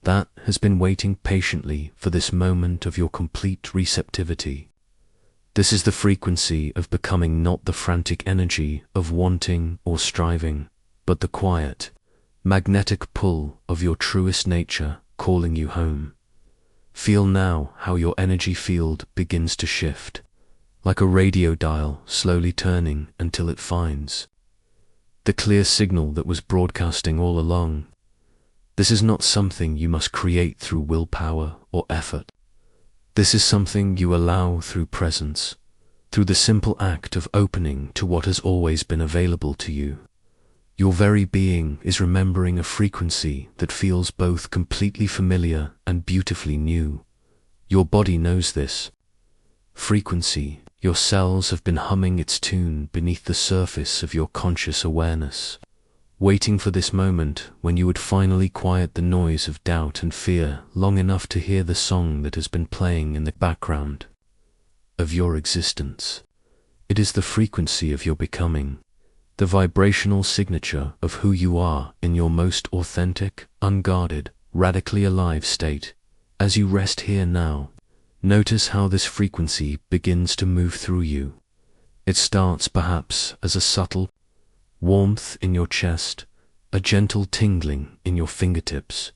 that has been waiting patiently for this moment of your complete receptivity. This is the frequency of becoming, not the frantic energy of wanting or striving, but the quiet, magnetic pull of your truest nature calling you home. Feel now how your energy field begins to shift, like a radio dial slowly turning until it finds the clear signal that was broadcasting all along. This is not something you must create through willpower or effort. This is something you allow through presence, through the simple act of opening to what has always been available to you. Your very being is remembering a frequency that feels both completely familiar and beautifully new. Your body knows this frequency. Your cells have been humming its tune beneath the surface of your conscious awareness, waiting for this moment when you would finally quiet the noise of doubt and fear long enough to hear the song that has been playing in the background of your existence. It is the frequency of your becoming, the vibrational signature of who you are in your most authentic, unguarded, radically alive state. As you rest here now, notice how this frequency begins to move through you. It starts perhaps as a subtle warmth in your chest, a gentle tingling in your fingertips,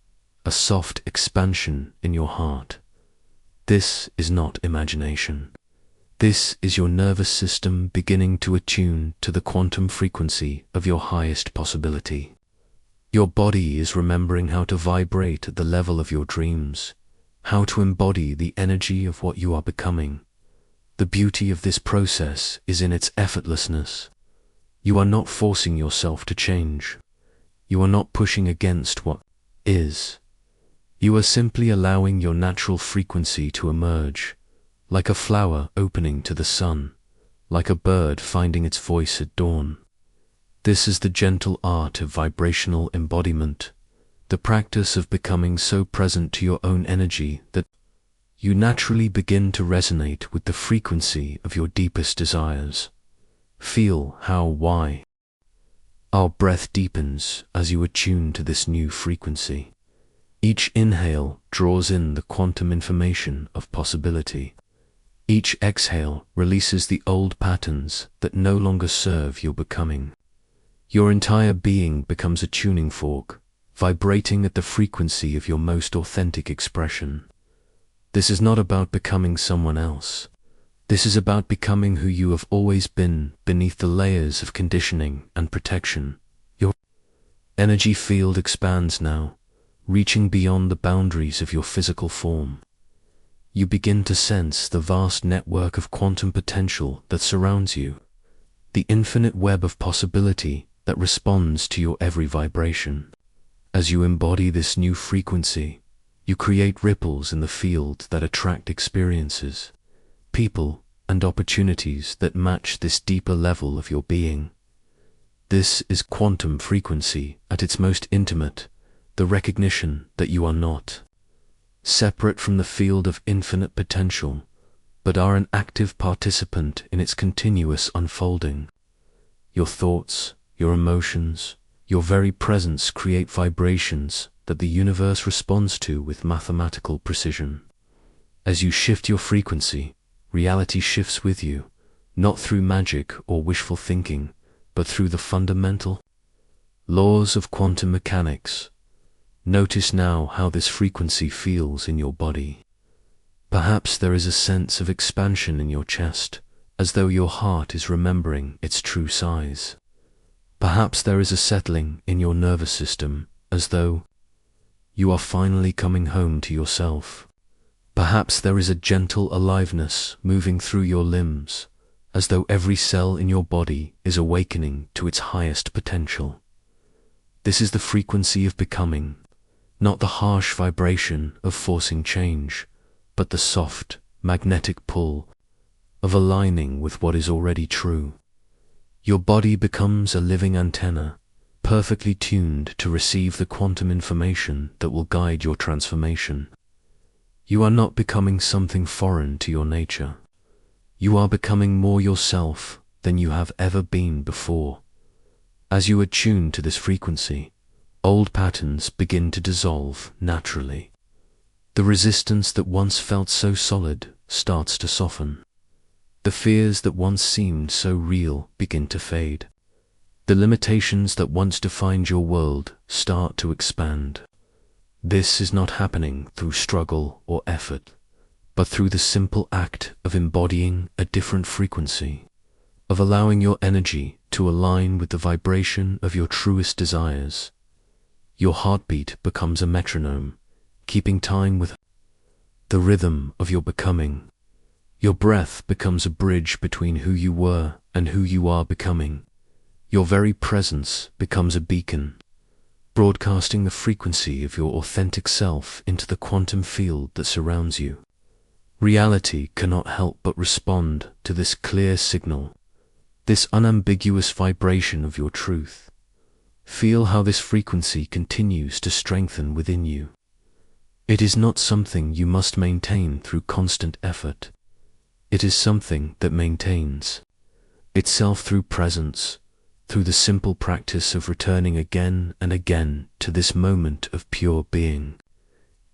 a soft expansion in your heart. This is not imagination. This is your nervous system beginning to attune to the quantum frequency of your highest possibility. Your body is remembering how to vibrate at the level of your dreams, how to embody the energy of what you are becoming. The beauty of this process is in its effortlessness. You are not forcing yourself to change. You are not pushing against what is. You are simply allowing your natural frequency to emerge, like a flower opening to the sun, like a bird finding its voice at dawn. This is the gentle art of vibrational embodiment, the practice of becoming so present to your own energy that you naturally begin to resonate with the frequency of your deepest desires. Feel why our breath deepens as you attune to this new frequency. Each inhale draws in the quantum information of possibility. Each exhale releases the old patterns that no longer serve your becoming. Your entire being becomes a tuning fork, vibrating at the frequency of your most authentic expression. This is not about becoming someone else. This is about becoming who you have always been beneath the layers of conditioning and protection. Your energy field expands now, reaching beyond the boundaries of your physical form. You begin to sense the vast network of quantum potential that surrounds you, the infinite web of possibility that responds to your every vibration. As you embody this new frequency, you create ripples in the field that attract experiences, people, and opportunities that match this deeper level of your being. This is quantum frequency at its most intimate, the recognition that you are not separate from the field of infinite potential, but are an active participant in its continuous unfolding. Your thoughts, your emotions, your very presence create vibrations that the universe responds to with mathematical precision. As you shift your frequency, reality shifts with you, not through magic or wishful thinking, but through the fundamental laws of quantum mechanics. Notice now how this frequency feels in your body. Perhaps there is a sense of expansion in your chest, as though your heart is remembering its true size. Perhaps there is a settling in your nervous system, as though you are finally coming home to yourself. Perhaps there is a gentle aliveness moving through your limbs, as though every cell in your body is awakening to its highest potential. This is the frequency of becoming, not the harsh vibration of forcing change, but the soft, magnetic pull of aligning with what is already true. Your body becomes a living antenna, perfectly tuned to receive the quantum information that will guide your transformation. You are not becoming something foreign to your nature. You are becoming more yourself than you have ever been before. As you attune to this frequency, old patterns begin to dissolve naturally. The resistance that once felt so solid starts to soften. The fears that once seemed so real begin to fade. The limitations that once defined your world start to expand. This is not happening through struggle or effort, but through the simple act of embodying a different frequency, of allowing your energy to align with the vibration of your truest desires. Your heartbeat becomes a metronome, keeping time with the rhythm of your becoming. Your breath becomes a bridge between who you were and who you are becoming. Your very presence becomes a beacon, broadcasting the frequency of your authentic self into the quantum field that surrounds you. Reality cannot help but respond to this clear signal, this unambiguous vibration of your truth. Feel how this frequency continues to strengthen within you. It is not something you must maintain through constant effort. It is something that maintains itself through presence, through the simple practice of returning again and again to this moment of pure being.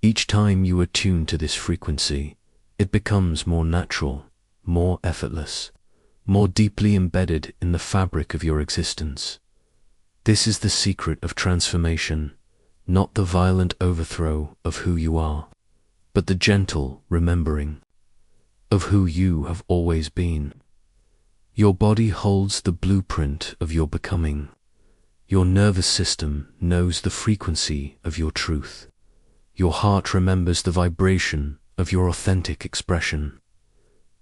Each time you attune to this frequency, it becomes more natural, more effortless, more deeply embedded in the fabric of your existence. This is the secret of transformation, not the violent overthrow of who you are, but the gentle remembering of who you have always been. Your body holds the blueprint of your becoming. Your nervous system knows the frequency of your truth. Your heart remembers the vibration of your authentic expression.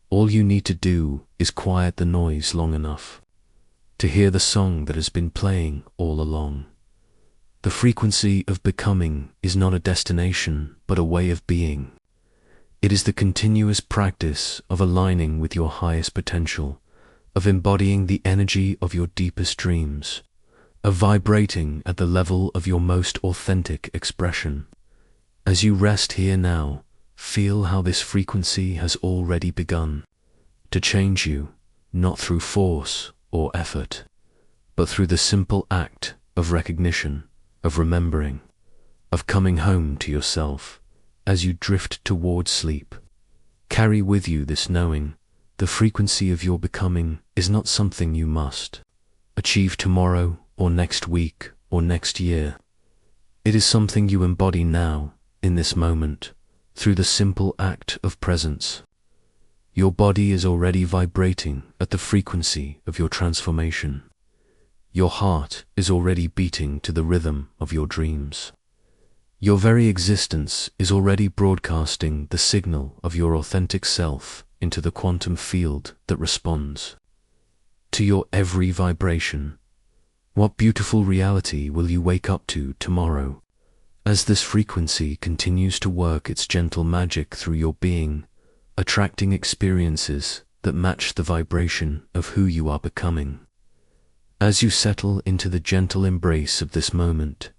All you need to do is quiet the noise long enough to hear the song that has been playing all along. The frequency of becoming is not a destination, but a way of being. It is the continuous practice of aligning with your highest potential, of embodying the energy of your deepest dreams, of vibrating at the level of your most authentic expression. As you rest here now, feel how this frequency has already begun to change you, not through force or effort, but through the simple act of recognition, of remembering, of coming home to yourself. As you drift towards sleep, carry with you this knowing: the frequency of your becoming is not something you must achieve tomorrow or next week or next year. It is something you embody now, in this moment, through the simple act of presence. Your body is already vibrating at the frequency of your transformation. Your heart is already beating to the rhythm of your dreams. Your very existence is already broadcasting the signal of your authentic self into the quantum field that responds to your every vibration. What beautiful reality will you wake up to tomorrow, as this frequency continues to work its gentle magic through your being, attracting experiences that match the vibration of who you are becoming? As you settle into the gentle embrace of this moment,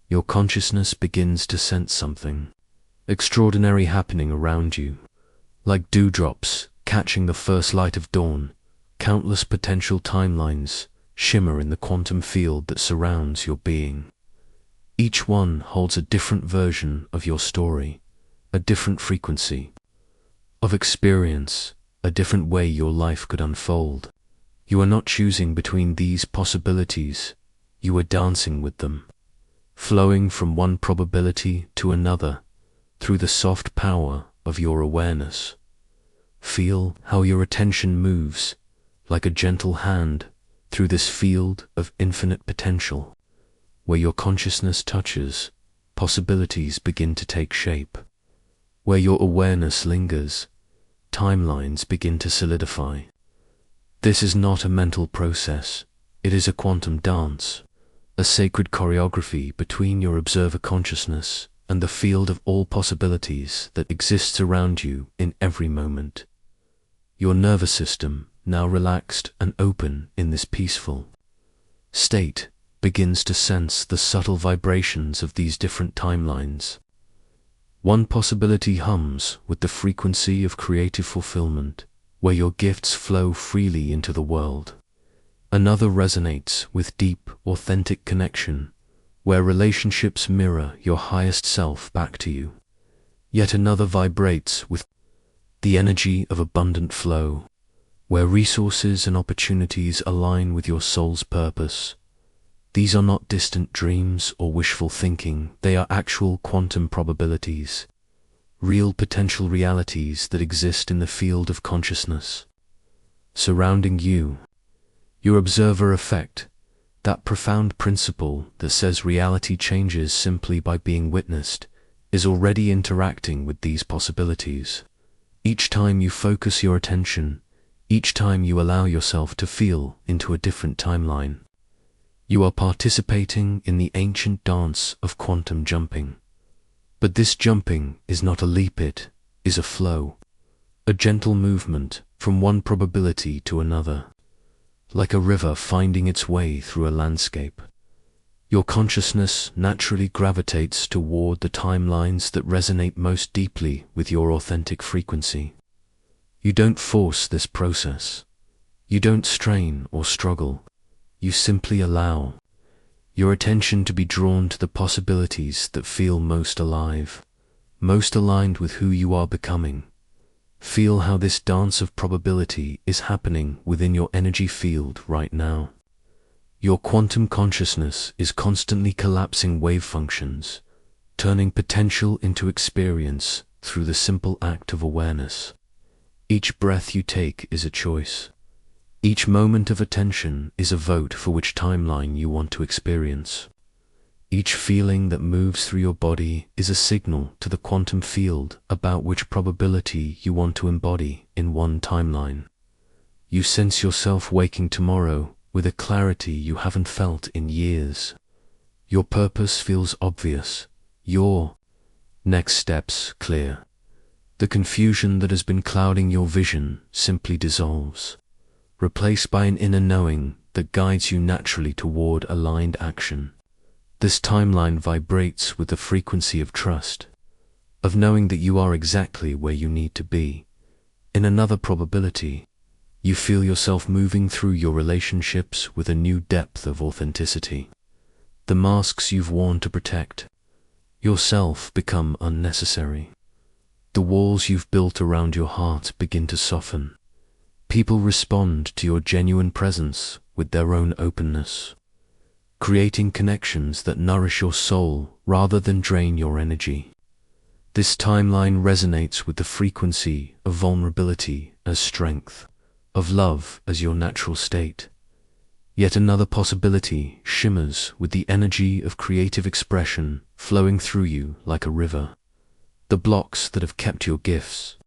your consciousness begins to sense something extraordinary happening around you. Like dewdrops catching the first light of dawn, countless potential timelines shimmer in the quantum field that surrounds your being. Each one holds a different version of your story, a different frequency of experience, a different way your life could unfold. You are not choosing between these possibilities, you are dancing with them, flowing from one probability to another through the soft power of your awareness. Feel how your attention moves like a gentle hand through this field of infinite potential. Where your consciousness touches, possibilities begin to take shape. Where your awareness lingers, timelines begin to solidify. This is not a mental process, it is a quantum dance, a sacred choreography between your observer consciousness and the field of all possibilities that exists around you in every moment. Your nervous system, now relaxed and open in this peaceful state, begins to sense the subtle vibrations of these different timelines. One possibility hums with the frequency of creative fulfillment, where your gifts flow freely into the world. Another resonates with deep, authentic connection, where relationships mirror your highest self back to you. Yet another vibrates with the energy of abundant flow, where resources and opportunities align with your soul's purpose. These are not distant dreams or wishful thinking, they are actual quantum probabilities, real potential realities that exist in the field of consciousness. Surrounding you, your observer effect, that profound principle that says reality changes simply by being witnessed, is already interacting with these possibilities. Each time you focus your attention, each time you allow yourself to feel into a different timeline, you are participating in the ancient dance of quantum jumping. But this jumping is not a leap, it is a flow, a gentle movement from one probability to another, like a river finding its way through a landscape. Your consciousness naturally gravitates toward the timelines that resonate most deeply with your authentic frequency. You don't force this process. You don't strain or struggle. You simply allow your attention to be drawn to the possibilities that feel most alive, most aligned with who you are becoming. Feel how this dance of probability is happening within your energy field right now. Your quantum consciousness is constantly collapsing wave functions, turning potential into experience through the simple act of awareness. Each breath you take is a choice. Each moment of attention is a vote for which timeline you want to experience. Each feeling that moves through your body is a signal to the quantum field about which probability you want to embody in one timeline. You sense yourself waking tomorrow with a clarity you haven't felt in years. Your purpose feels obvious, your next steps clear. The confusion that has been clouding your vision simply dissolves, replaced by an inner knowing that guides you naturally toward aligned action. This timeline vibrates with the frequency of trust, of knowing that you are exactly where you need to be. In another probability, you feel yourself moving through your relationships with a new depth of authenticity. The masks you've worn to protect yourself become unnecessary. The walls you've built around your heart begin to soften. People respond to your genuine presence with their own openness, creating connections that nourish your soul rather than drain your energy. This timeline resonates with the frequency of vulnerability as strength, of love as your natural state. Yet another possibility shimmers with the energy of creative expression flowing through you like a river. The blocks that have kept your gifts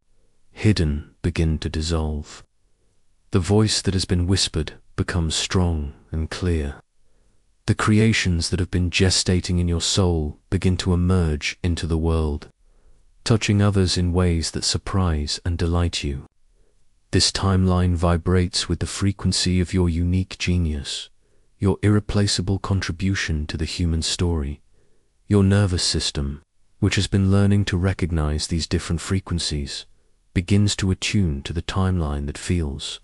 hidden begin to dissolve. The voice that has been whispered becomes strong and clear. The creations that have been gestating in your soul begin to emerge into the world, touching others in ways that surprise and delight you. This timeline vibrates with the frequency of your unique genius, your irreplaceable contribution to the human story. Your nervous system, which has been learning to recognize these different frequencies, begins to attune to the timeline that feels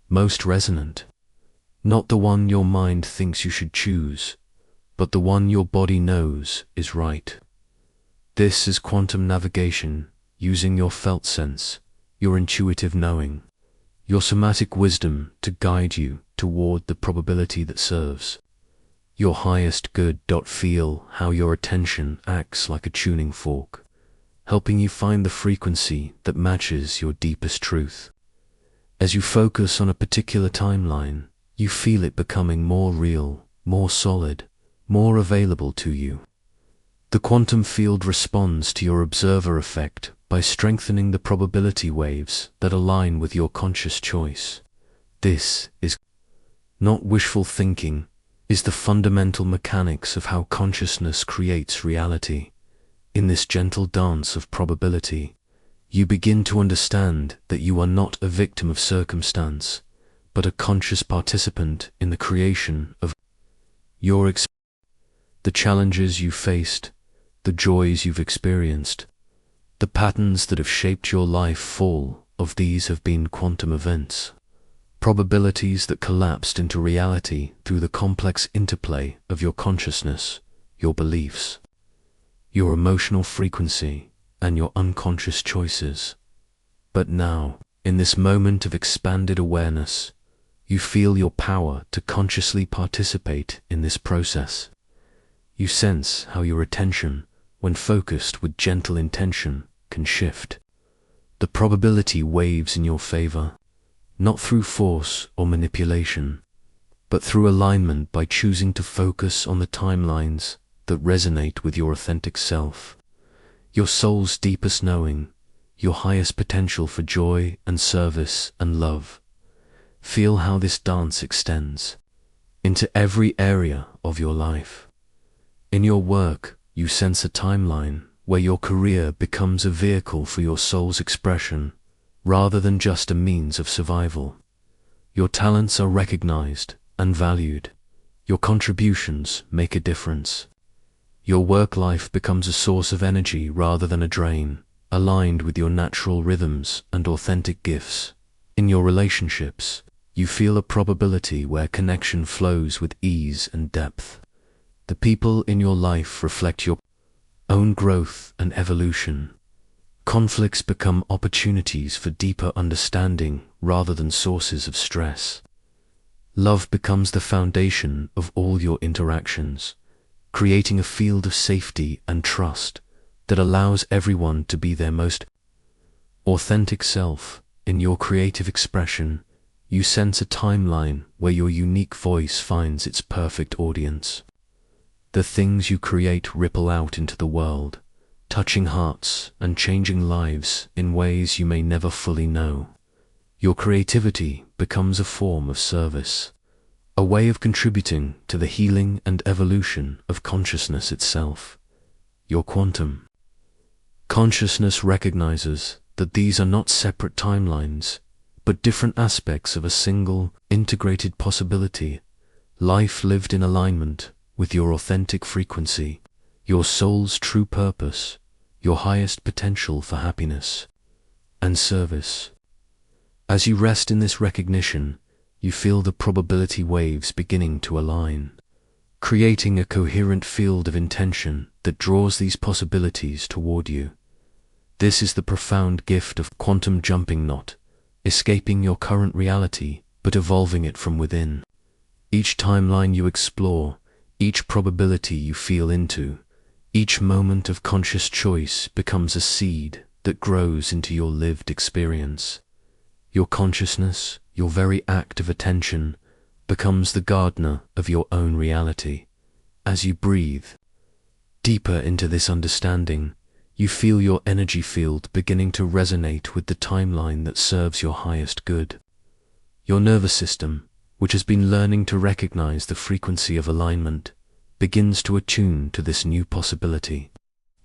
most resonant. Not the one your mind thinks you should choose, but the one your body knows is right. This is quantum navigation, using your felt sense, your intuitive knowing, your somatic wisdom to guide you toward the probability that serves your highest good. Feel how your attention acts like a tuning fork, helping you find the frequency that matches your deepest truth. As you focus on a particular timeline, you feel it becoming more real, more solid, more available to you. The quantum field responds to your observer effect by strengthening the probability waves that align with your conscious choice. This is not wishful thinking, is the fundamental mechanics of how consciousness creates reality. In this gentle dance of probability, you begin to understand that you are not a victim of circumstance, but a conscious participant in the creation of your experience. The challenges you faced, the joys you've experienced, the patterns that have shaped your life, all of these have been quantum events. Probabilities that collapsed into reality through the complex interplay of your consciousness, your beliefs, your emotional frequency, and your unconscious choices. But now, in this moment of expanded awareness, you feel your power to consciously participate in this process. You sense how your attention, when focused with gentle intention, can shift the probability waves in your favor, not through force or manipulation, but through alignment by choosing to focus on the timelines that resonate with your authentic self, your soul's deepest knowing, your highest potential for joy and service and love. Feel how this dance extends into every area of your life. In your work, you sense a timeline where your career becomes a vehicle for your soul's expression, rather than just a means of survival. Your talents are recognized and valued. Your contributions make a difference. Your work life becomes a source of energy rather than a drain, aligned with your natural rhythms and authentic gifts. In your relationships, you feel a probability where connection flows with ease and depth. The people in your life reflect your own growth and evolution. Conflicts become opportunities for deeper understanding rather than sources of stress. Love becomes the foundation of all your interactions, creating a field of safety and trust that allows everyone to be their most authentic self. In your creative expression, you sense a timeline where your unique voice finds its perfect audience. The things you create ripple out into the world, touching hearts and changing lives in ways you may never fully know. Your creativity becomes a form of service, a way of contributing to the healing and evolution of consciousness itself. Your quantum consciousness recognizes that these are not separate timelines, but different aspects of a single, integrated possibility, life lived in alignment with your authentic frequency, your soul's true purpose, your highest potential for happiness and service. As you rest in this recognition, you feel the probability waves beginning to align, creating a coherent field of intention that draws these possibilities toward you. This is the profound gift of quantum jumping, not escaping your current reality, but evolving it from within. Each timeline you explore, each probability you feel into, each moment of conscious choice becomes a seed that grows into your lived experience. Your consciousness, your very act of attention, becomes the gardener of your own reality. As you breathe deeper into this understanding, you feel your energy field beginning to resonate with the timeline that serves your highest good. Your nervous system, which has been learning to recognize the frequency of alignment, begins to attune to this new possibility.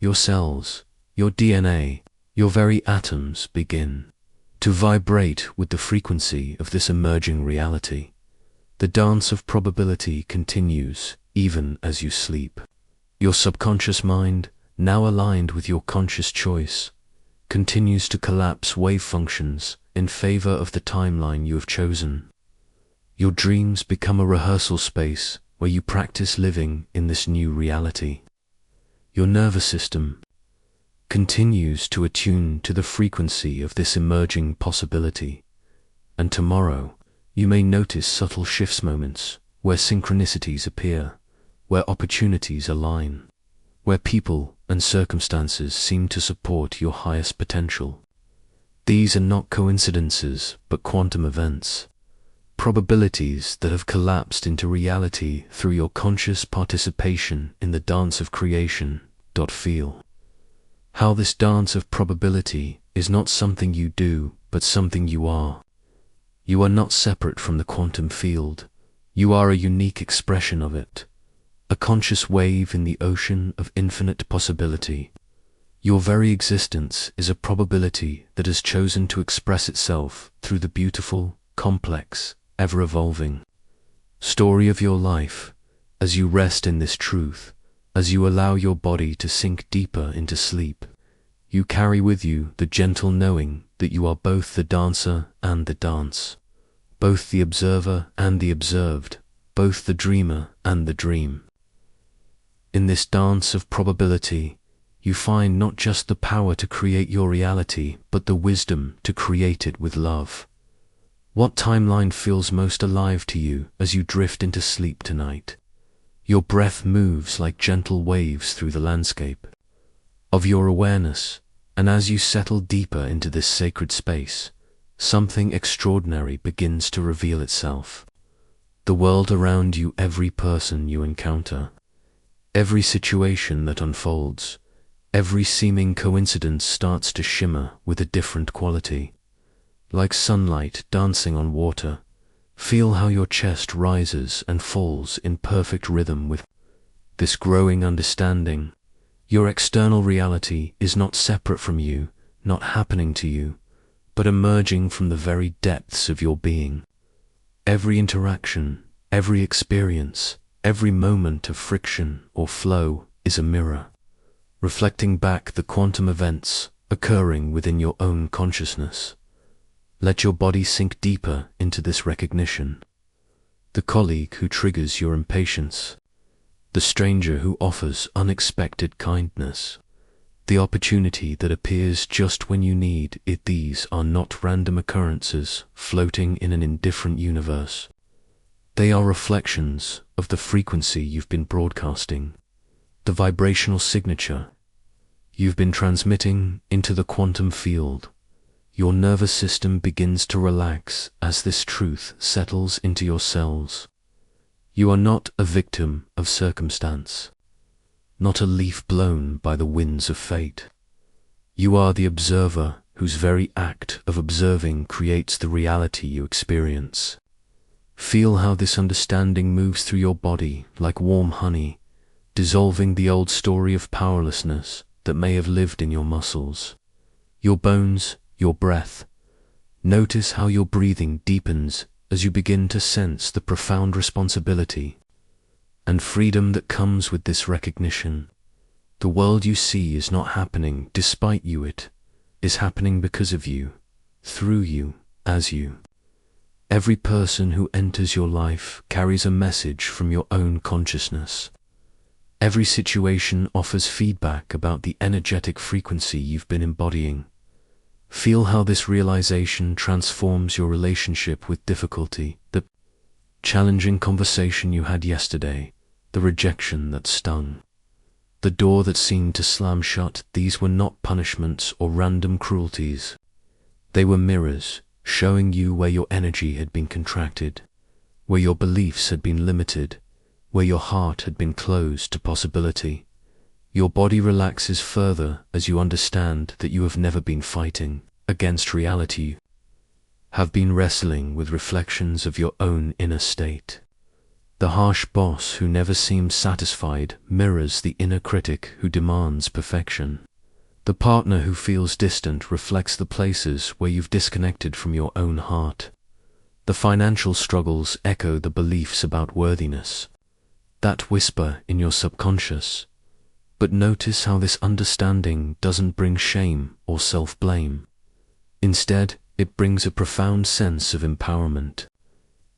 Your cells, your DNA, your very atoms begin to vibrate with the frequency of this emerging reality. The dance of probability continues even as you sleep. Your subconscious mind, now aligned with your conscious choice, continues to collapse wave functions in favor of the timeline you have chosen. Your dreams become a rehearsal space where you practice living in this new reality. Your nervous system continues to attune to the frequency of this emerging possibility, and tomorrow you may notice subtle shifts, moments where synchronicities appear, where opportunities align, where people and circumstances seem to support your highest potential. These are not coincidences, but quantum events, probabilities that have collapsed into reality through your conscious participation in the dance of creation. Feel how this dance of probability is not something you do, but something you are. You are not separate from the quantum field. You are a unique expression of it, a conscious wave in the ocean of infinite possibility. Your very existence is a probability that has chosen to express itself through the beautiful, complex, ever-evolving story of your life. As you rest in this truth, as you allow your body to sink deeper into sleep, you carry with you the gentle knowing that you are both the dancer and the dance, both the observer and the observed, both the dreamer and the dream. In this dance of probability, you find not just the power to create your reality, but the wisdom to create it with love. What timeline feels most alive to you as you drift into sleep tonight? Your breath moves like gentle waves through the landscape of your awareness, and as you settle deeper into this sacred space, something extraordinary begins to reveal itself. The world around you, every person you encounter, every situation that unfolds, every seeming coincidence starts to shimmer with a different quality. Like sunlight dancing on water, feel how your chest rises and falls in perfect rhythm with this growing understanding. Your external reality is not separate from you, not happening to you, but emerging from the very depths of your being. Every interaction, every experience, every moment of friction or flow is a mirror, reflecting back the quantum events occurring within your own consciousness. Let your body sink deeper into this recognition. The colleague who triggers your impatience, the stranger who offers unexpected kindness, the opportunity that appears just when you need it. These are not random occurrences floating in an indifferent universe. They are reflections of the frequency you've been broadcasting, the vibrational signature you've been transmitting into the quantum field. Your nervous system begins to relax as this truth settles into your cells. You are not a victim of circumstance, not a leaf blown by the winds of fate. You are the observer whose very act of observing creates the reality you experience. Feel how this understanding moves through your body like warm honey, dissolving the old story of powerlessness that may have lived in your muscles, your bones, your breath. Notice how your breathing deepens as you begin to sense the profound responsibility and freedom that comes with this recognition. The world you see is not happening despite you, it is happening because of you, through you, as you. Every person who enters your life carries a message from your own consciousness. Every situation offers feedback about the energetic frequency you've been embodying. Feel how this realization transforms your relationship with difficulty, the challenging conversation you had yesterday, the rejection that stung, the door that seemed to slam shut. These were not punishments or random cruelties. They were mirrors, showing you where your energy had been contracted, where your beliefs had been limited, where your heart had been closed to possibility. Your body relaxes further as you understand that you have never been fighting against reality. You have been wrestling with reflections of your own inner state. The harsh boss who never seems satisfied mirrors the inner critic who demands perfection. The partner who feels distant reflects the places where you've disconnected from your own heart. The financial struggles echo the beliefs about worthiness, that whisper in your subconscious. But notice how this understanding doesn't bring shame or self-blame. Instead, it brings a profound sense of empowerment.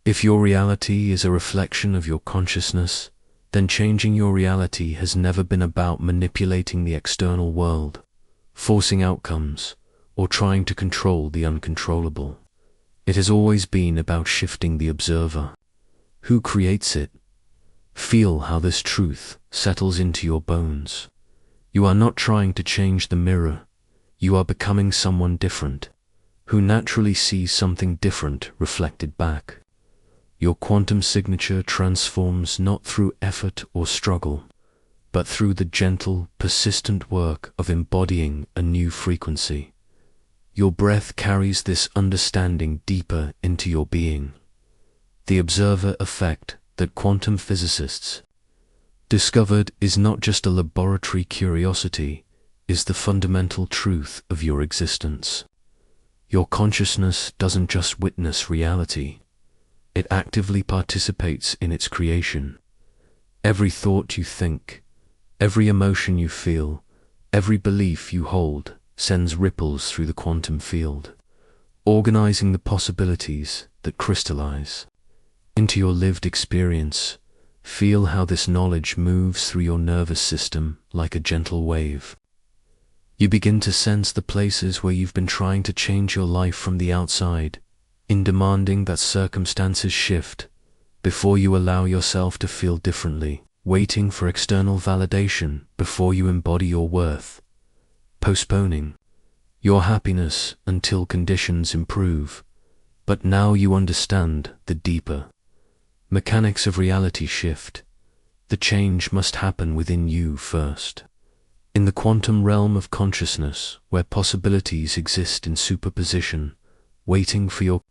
If your reality is a reflection of your consciousness, then changing your reality has never been about manipulating the external world, forcing outcomes, or trying to control the uncontrollable. It has always been about shifting the observer. Who creates it? Feel how this truth settles into your bones. You are not trying to change the mirror. You are becoming someone different, who naturally sees something different reflected back. Your quantum signature transforms not through effort or struggle, but through the gentle, persistent work of embodying a new frequency. Your breath carries this understanding deeper into your being. The observer effect that quantum physicists discovered is not just a laboratory curiosity, is the fundamental truth of your existence. Your consciousness doesn't just witness reality, it actively participates in its creation. Every thought you think, every emotion you feel, every belief you hold sends ripples through the quantum field, organizing the possibilities that crystallize into your lived experience. Feel how this knowledge moves through your nervous system like a gentle wave. You begin to sense the places where you've been trying to change your life from the outside, in demanding that circumstances shift, before you allow yourself to feel differently, waiting for external validation before you embody your worth, postponing your happiness until conditions improve. But now you understand the deeper mechanics of reality shift. The change must happen within you first. In the quantum realm of consciousness, where possibilities exist in superposition, waiting for your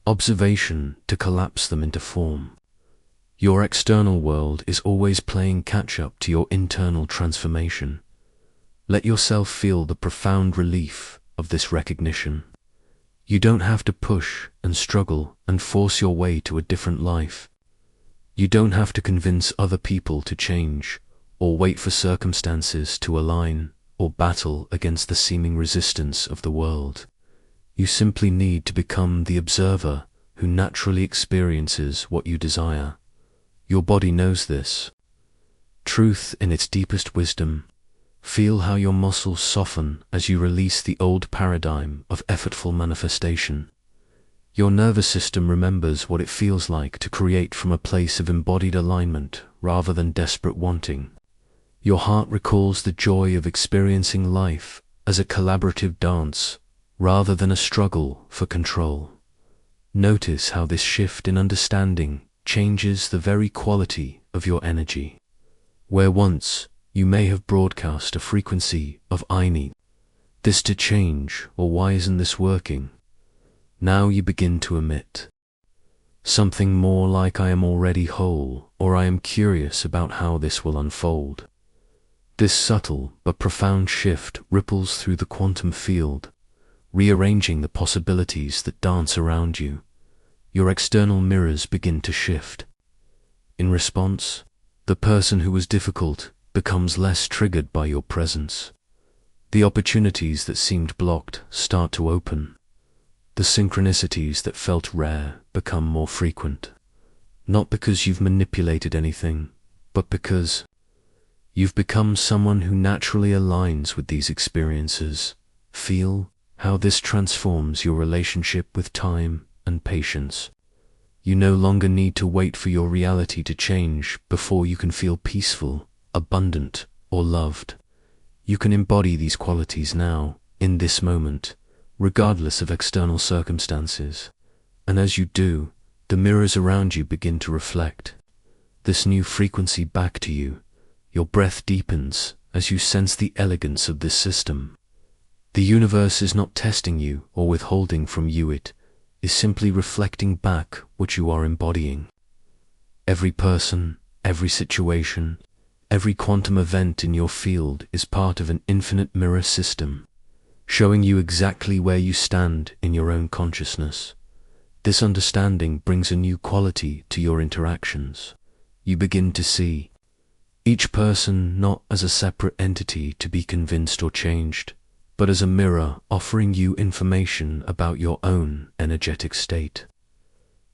observation to collapse them into form. Your external world is always playing catch-up to your internal transformation. Let yourself feel the profound relief of this recognition. You don't have to push and struggle and force your way to a different life. You don't have to convince other people to change, or wait for circumstances to align, or battle against the seeming resistance of the world. You simply need to become the observer who naturally experiences what you desire. Your body knows this truth in its deepest wisdom. Feel how your muscles soften as you release the old paradigm of effortful manifestation. Your nervous system remembers what it feels like to create from a place of embodied alignment rather than desperate wanting. Your heart recalls the joy of experiencing life as a collaborative dance rather than a struggle for control. Notice how this shift in understanding changes the very quality of your energy. Where once you may have broadcast a frequency of "I need this to change," or "Why isn't this working?" now you begin to emit something more like "I am already whole," or "I am curious about how this will unfold." This subtle but profound shift ripples through the quantum field, rearranging the possibilities that dance around you. Your external mirrors begin to shift. In response, the person who was difficult becomes less triggered by your presence. The opportunities that seemed blocked start to open. The synchronicities that felt rare become more frequent. Not because you've manipulated anything, but because you've become someone who naturally aligns with these experiences. Feel how this transforms your relationship with time and patience. You no longer need to wait for your reality to change before you can feel peaceful, abundant, or loved. You can embody these qualities now, in this moment, regardless of external circumstances. And as you do, the mirrors around you begin to reflect this new frequency back to you. Your breath deepens as you sense the elegance of this system. The universe is not testing you or withholding from you, it is simply reflecting back what you are embodying. Every person, every situation, every quantum event in your field is part of an infinite mirror system, showing you exactly where you stand in your own consciousness. This understanding brings a new quality to your interactions. You begin to see each person not as a separate entity to be convinced or changed, but as a mirror offering you information about your own energetic state.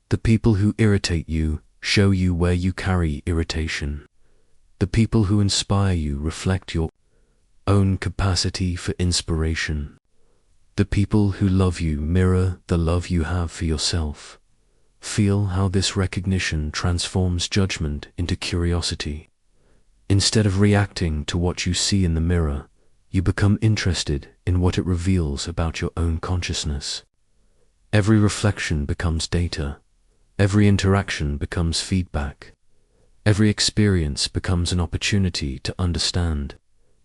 The people who irritate you show you where you carry irritation. The people who inspire you reflect your own capacity for inspiration. The people who love you mirror the love you have for yourself. Feel how this recognition transforms judgment into curiosity. Instead of reacting to what you see in the mirror, you become interested in what it reveals about your own consciousness. Every reflection becomes data. Every interaction becomes feedback. Every experience becomes an opportunity to understand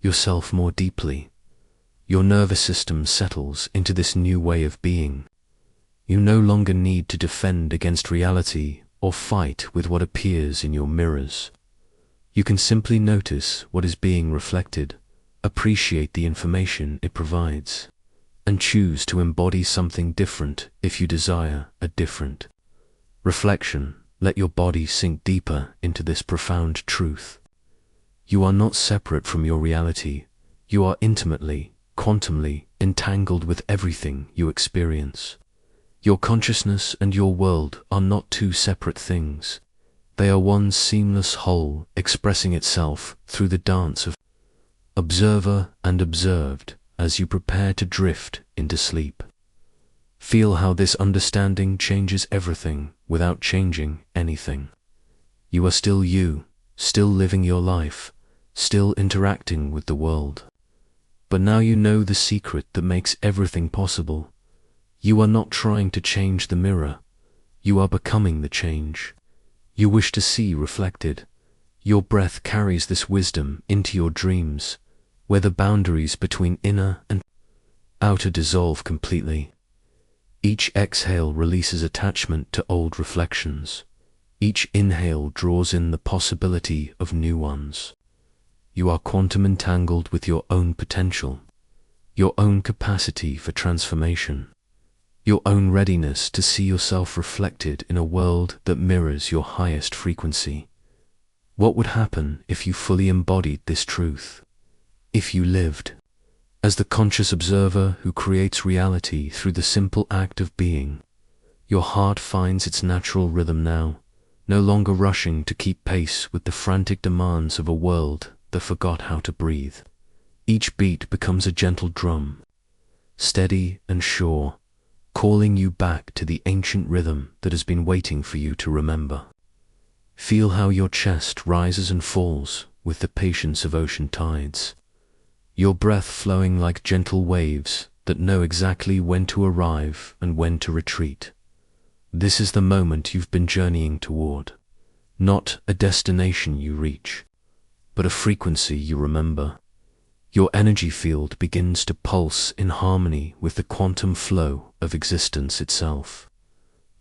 yourself more deeply. Your nervous system settles into this new way of being. You no longer need to defend against reality or fight with what appears in your mirrors. You can simply notice what is being reflected, appreciate the information it provides, and choose to embody something different if you desire a different reflection. Let your body sink deeper into this profound truth. You are not separate from your reality. You are intimately, quantumly entangled with everything you experience. Your consciousness and your world are not two separate things. They are one seamless whole, expressing itself through the dance of observer and observed as you prepare to drift into sleep. Feel how this understanding changes everything without changing anything. You are still you, still living your life, still interacting with the world. But now you know the secret that makes everything possible. You are not trying to change the mirror. You are becoming the change you wish to see reflected. Your breath carries this wisdom into your dreams, where the boundaries between inner and outer dissolve completely. Each exhale releases attachment to old reflections. Each inhale draws in the possibility of new ones. You are quantum entangled with your own potential, your own capacity for transformation, your own readiness to see yourself reflected in a world that mirrors your highest frequency. What would happen if you fully embodied this truth? If you lived as the conscious observer who creates reality through the simple act of being? Your heart finds its natural rhythm now, no longer rushing to keep pace with the frantic demands of a world that forgot how to breathe. Each beat becomes a gentle drum, steady and sure, calling you back to the ancient rhythm that has been waiting for you to remember. Feel how your chest rises and falls with the patience of ocean tides, your breath flowing like gentle waves that know exactly when to arrive and when to retreat. This is the moment you've been journeying toward, not a destination you reach, but a frequency you remember. Your energy field begins to pulse in harmony with the quantum flow of existence itself,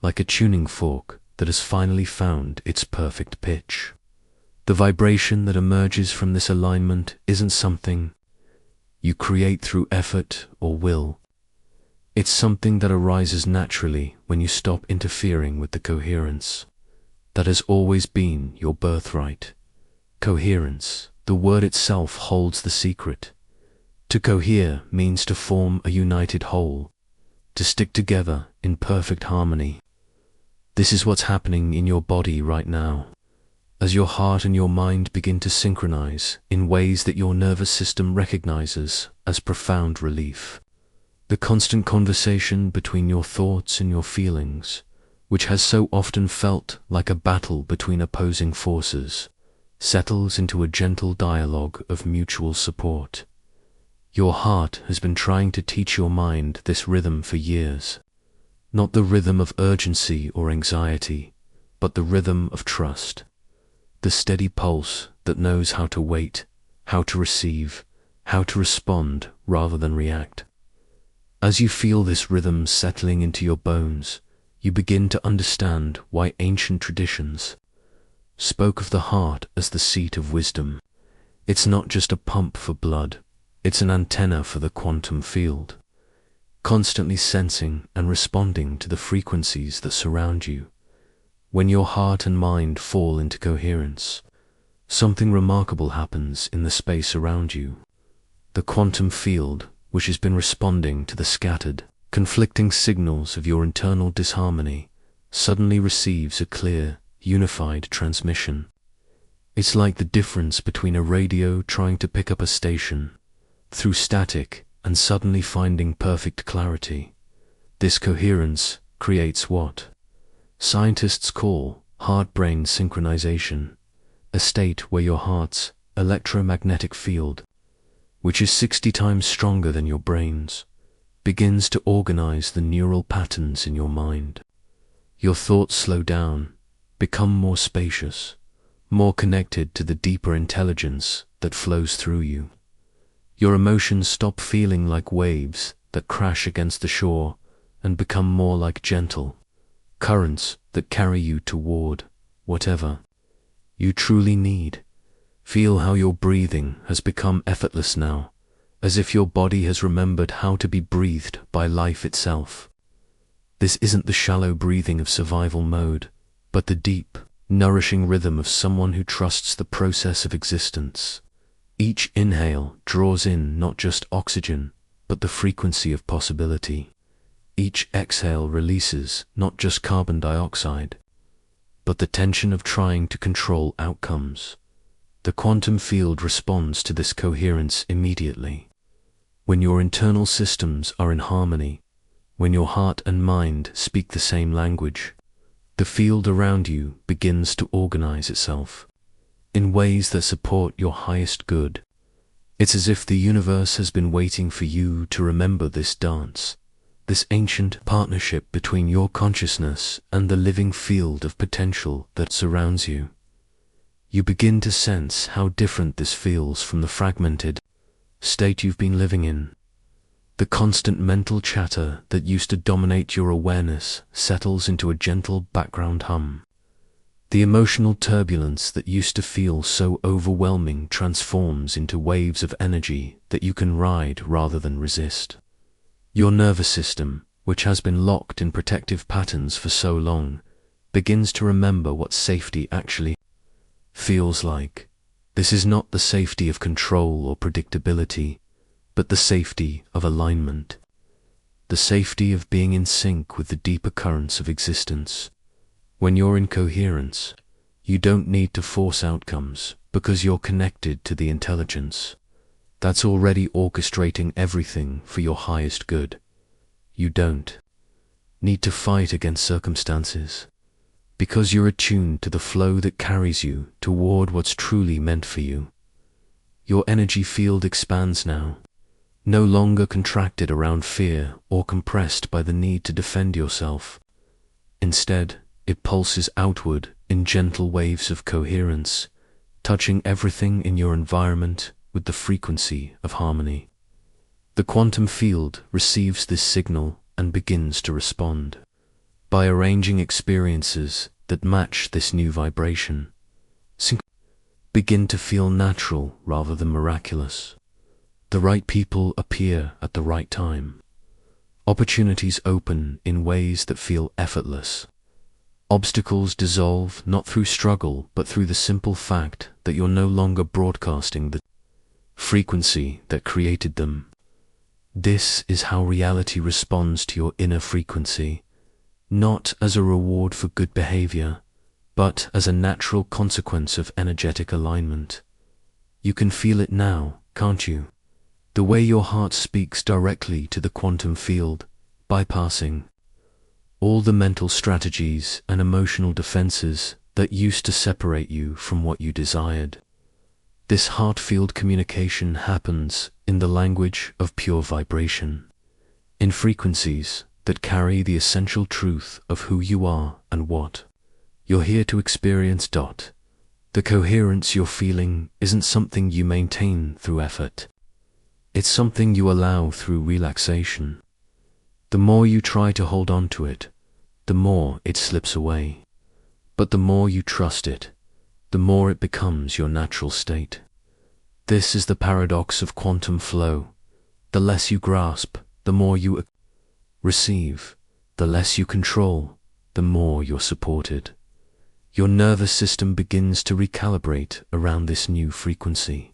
like a tuning fork that has finally found its perfect pitch. The vibration that emerges from this alignment isn't something you create through effort or will. It's something that arises naturally when you stop interfering with the coherence that has always been your birthright. Coherence, the word itself holds the secret. To cohere means to form a united whole, to stick together in perfect harmony. This is what's happening in your body right now, as your heart and your mind begin to synchronize in ways that your nervous system recognizes as profound relief. The constant conversation between your thoughts and your feelings, which has so often felt like a battle between opposing forces, settles into a gentle dialogue of mutual support. Your heart has been trying to teach your mind this rhythm for years, not the rhythm of urgency or anxiety, but the rhythm of trust, the steady pulse that knows how to wait, how to receive, how to respond rather than react. As you feel this rhythm settling into your bones, you begin to understand why ancient traditions spoke of the heart as the seat of wisdom. It's not just a pump for blood, it's an antenna for the quantum field. constantly sensing and responding to the frequencies that surround you. When your heart and mind fall into coherence, something remarkable happens in the space around you. The quantum field, which has been responding to the scattered, conflicting signals of your internal disharmony, suddenly receives a clear, unified transmission. It's like the difference between a radio trying to pick up a station through static and suddenly finding perfect clarity. This coherence creates what scientists call heart-brain synchronization, a state where your heart's electromagnetic field, which is 60 times stronger than your brain's, begins to organize the neural patterns in your mind. Your thoughts slow down, become more spacious, more connected to the deeper intelligence that flows through you. Your emotions stop feeling like waves that crash against the shore and become more like gentle currents that carry you toward whatever you truly need. Feel how your breathing has become effortless now, as if your body has remembered how to be breathed by life itself. This isn't the shallow breathing of survival mode, but the deep, nourishing rhythm of someone who trusts the process of existence. Each inhale draws in not just oxygen, but the frequency of possibility. Each exhale releases not just carbon dioxide, but the tension of trying to control outcomes. The quantum field responds to this coherence immediately. When your internal systems are in harmony, when your heart and mind speak the same language, the field around you begins to organize itself in ways that support your highest good. It's as if the universe has been waiting for you to remember this dance, this ancient partnership between your consciousness and the living field of potential that surrounds you. You begin to sense how different this feels from the fragmented state you've been living in. The constant mental chatter that used to dominate your awareness settles into a gentle background hum. The emotional turbulence that used to feel so overwhelming transforms into waves of energy that you can ride rather than resist. Your nervous system, which has been locked in protective patterns for so long, begins to remember what safety actually feels like. This is not the safety of control or predictability, but the safety of alignment. The safety of being in sync with the deeper currents of existence. When you're in coherence, you don't need to force outcomes because you're connected to the intelligence that's already orchestrating everything for your highest good. You don't need to fight against circumstances because you're attuned to the flow that carries you toward what's truly meant for you. Your energy field expands now, no longer contracted around fear or compressed by the need to defend yourself. Instead, it pulses outward in gentle waves of coherence, touching everything in your environment with the frequency of harmony. The quantum field receives this signal and begins to respond. By arranging experiences that match this new vibration, begin to feel natural rather than miraculous. The right people appear at the right time. Opportunities open in ways that feel effortless. Obstacles dissolve not through struggle but through the simple fact that you're no longer broadcasting the frequency that created them. This is how reality responds to your inner frequency, not as a reward for good behavior, but as a natural consequence of energetic alignment. You can feel it now, can't you? The way your heart speaks directly to the quantum field, bypassing all the mental strategies and emotional defenses that used to separate you from what you desired. This heart-field communication happens in the language of pure vibration, in frequencies that carry the essential truth of who you are and what you're here to experience. The coherence you're feeling isn't something you maintain through effort. It's something you allow through relaxation. The more you try to hold on to it, the more it slips away. But the more you trust it, the more it becomes your natural state. This is the paradox of quantum flow. The less you grasp, the more you receive. The less you control, the more you're supported. Your nervous system begins to recalibrate around this new frequency.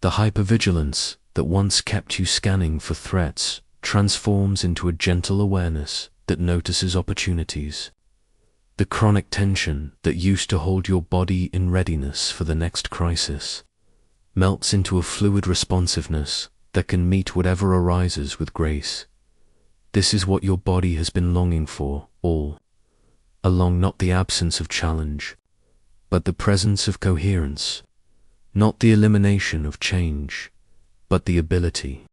The hypervigilance that once kept you scanning for threats transforms into a gentle awareness that notices opportunities. The chronic tension that used to hold your body in readiness for the next crisis melts into a fluid responsiveness that can meet whatever arises with grace. This is what your body has been longing for all along, not the absence of challenge, but the presence of coherence, not the elimination of change, but the ability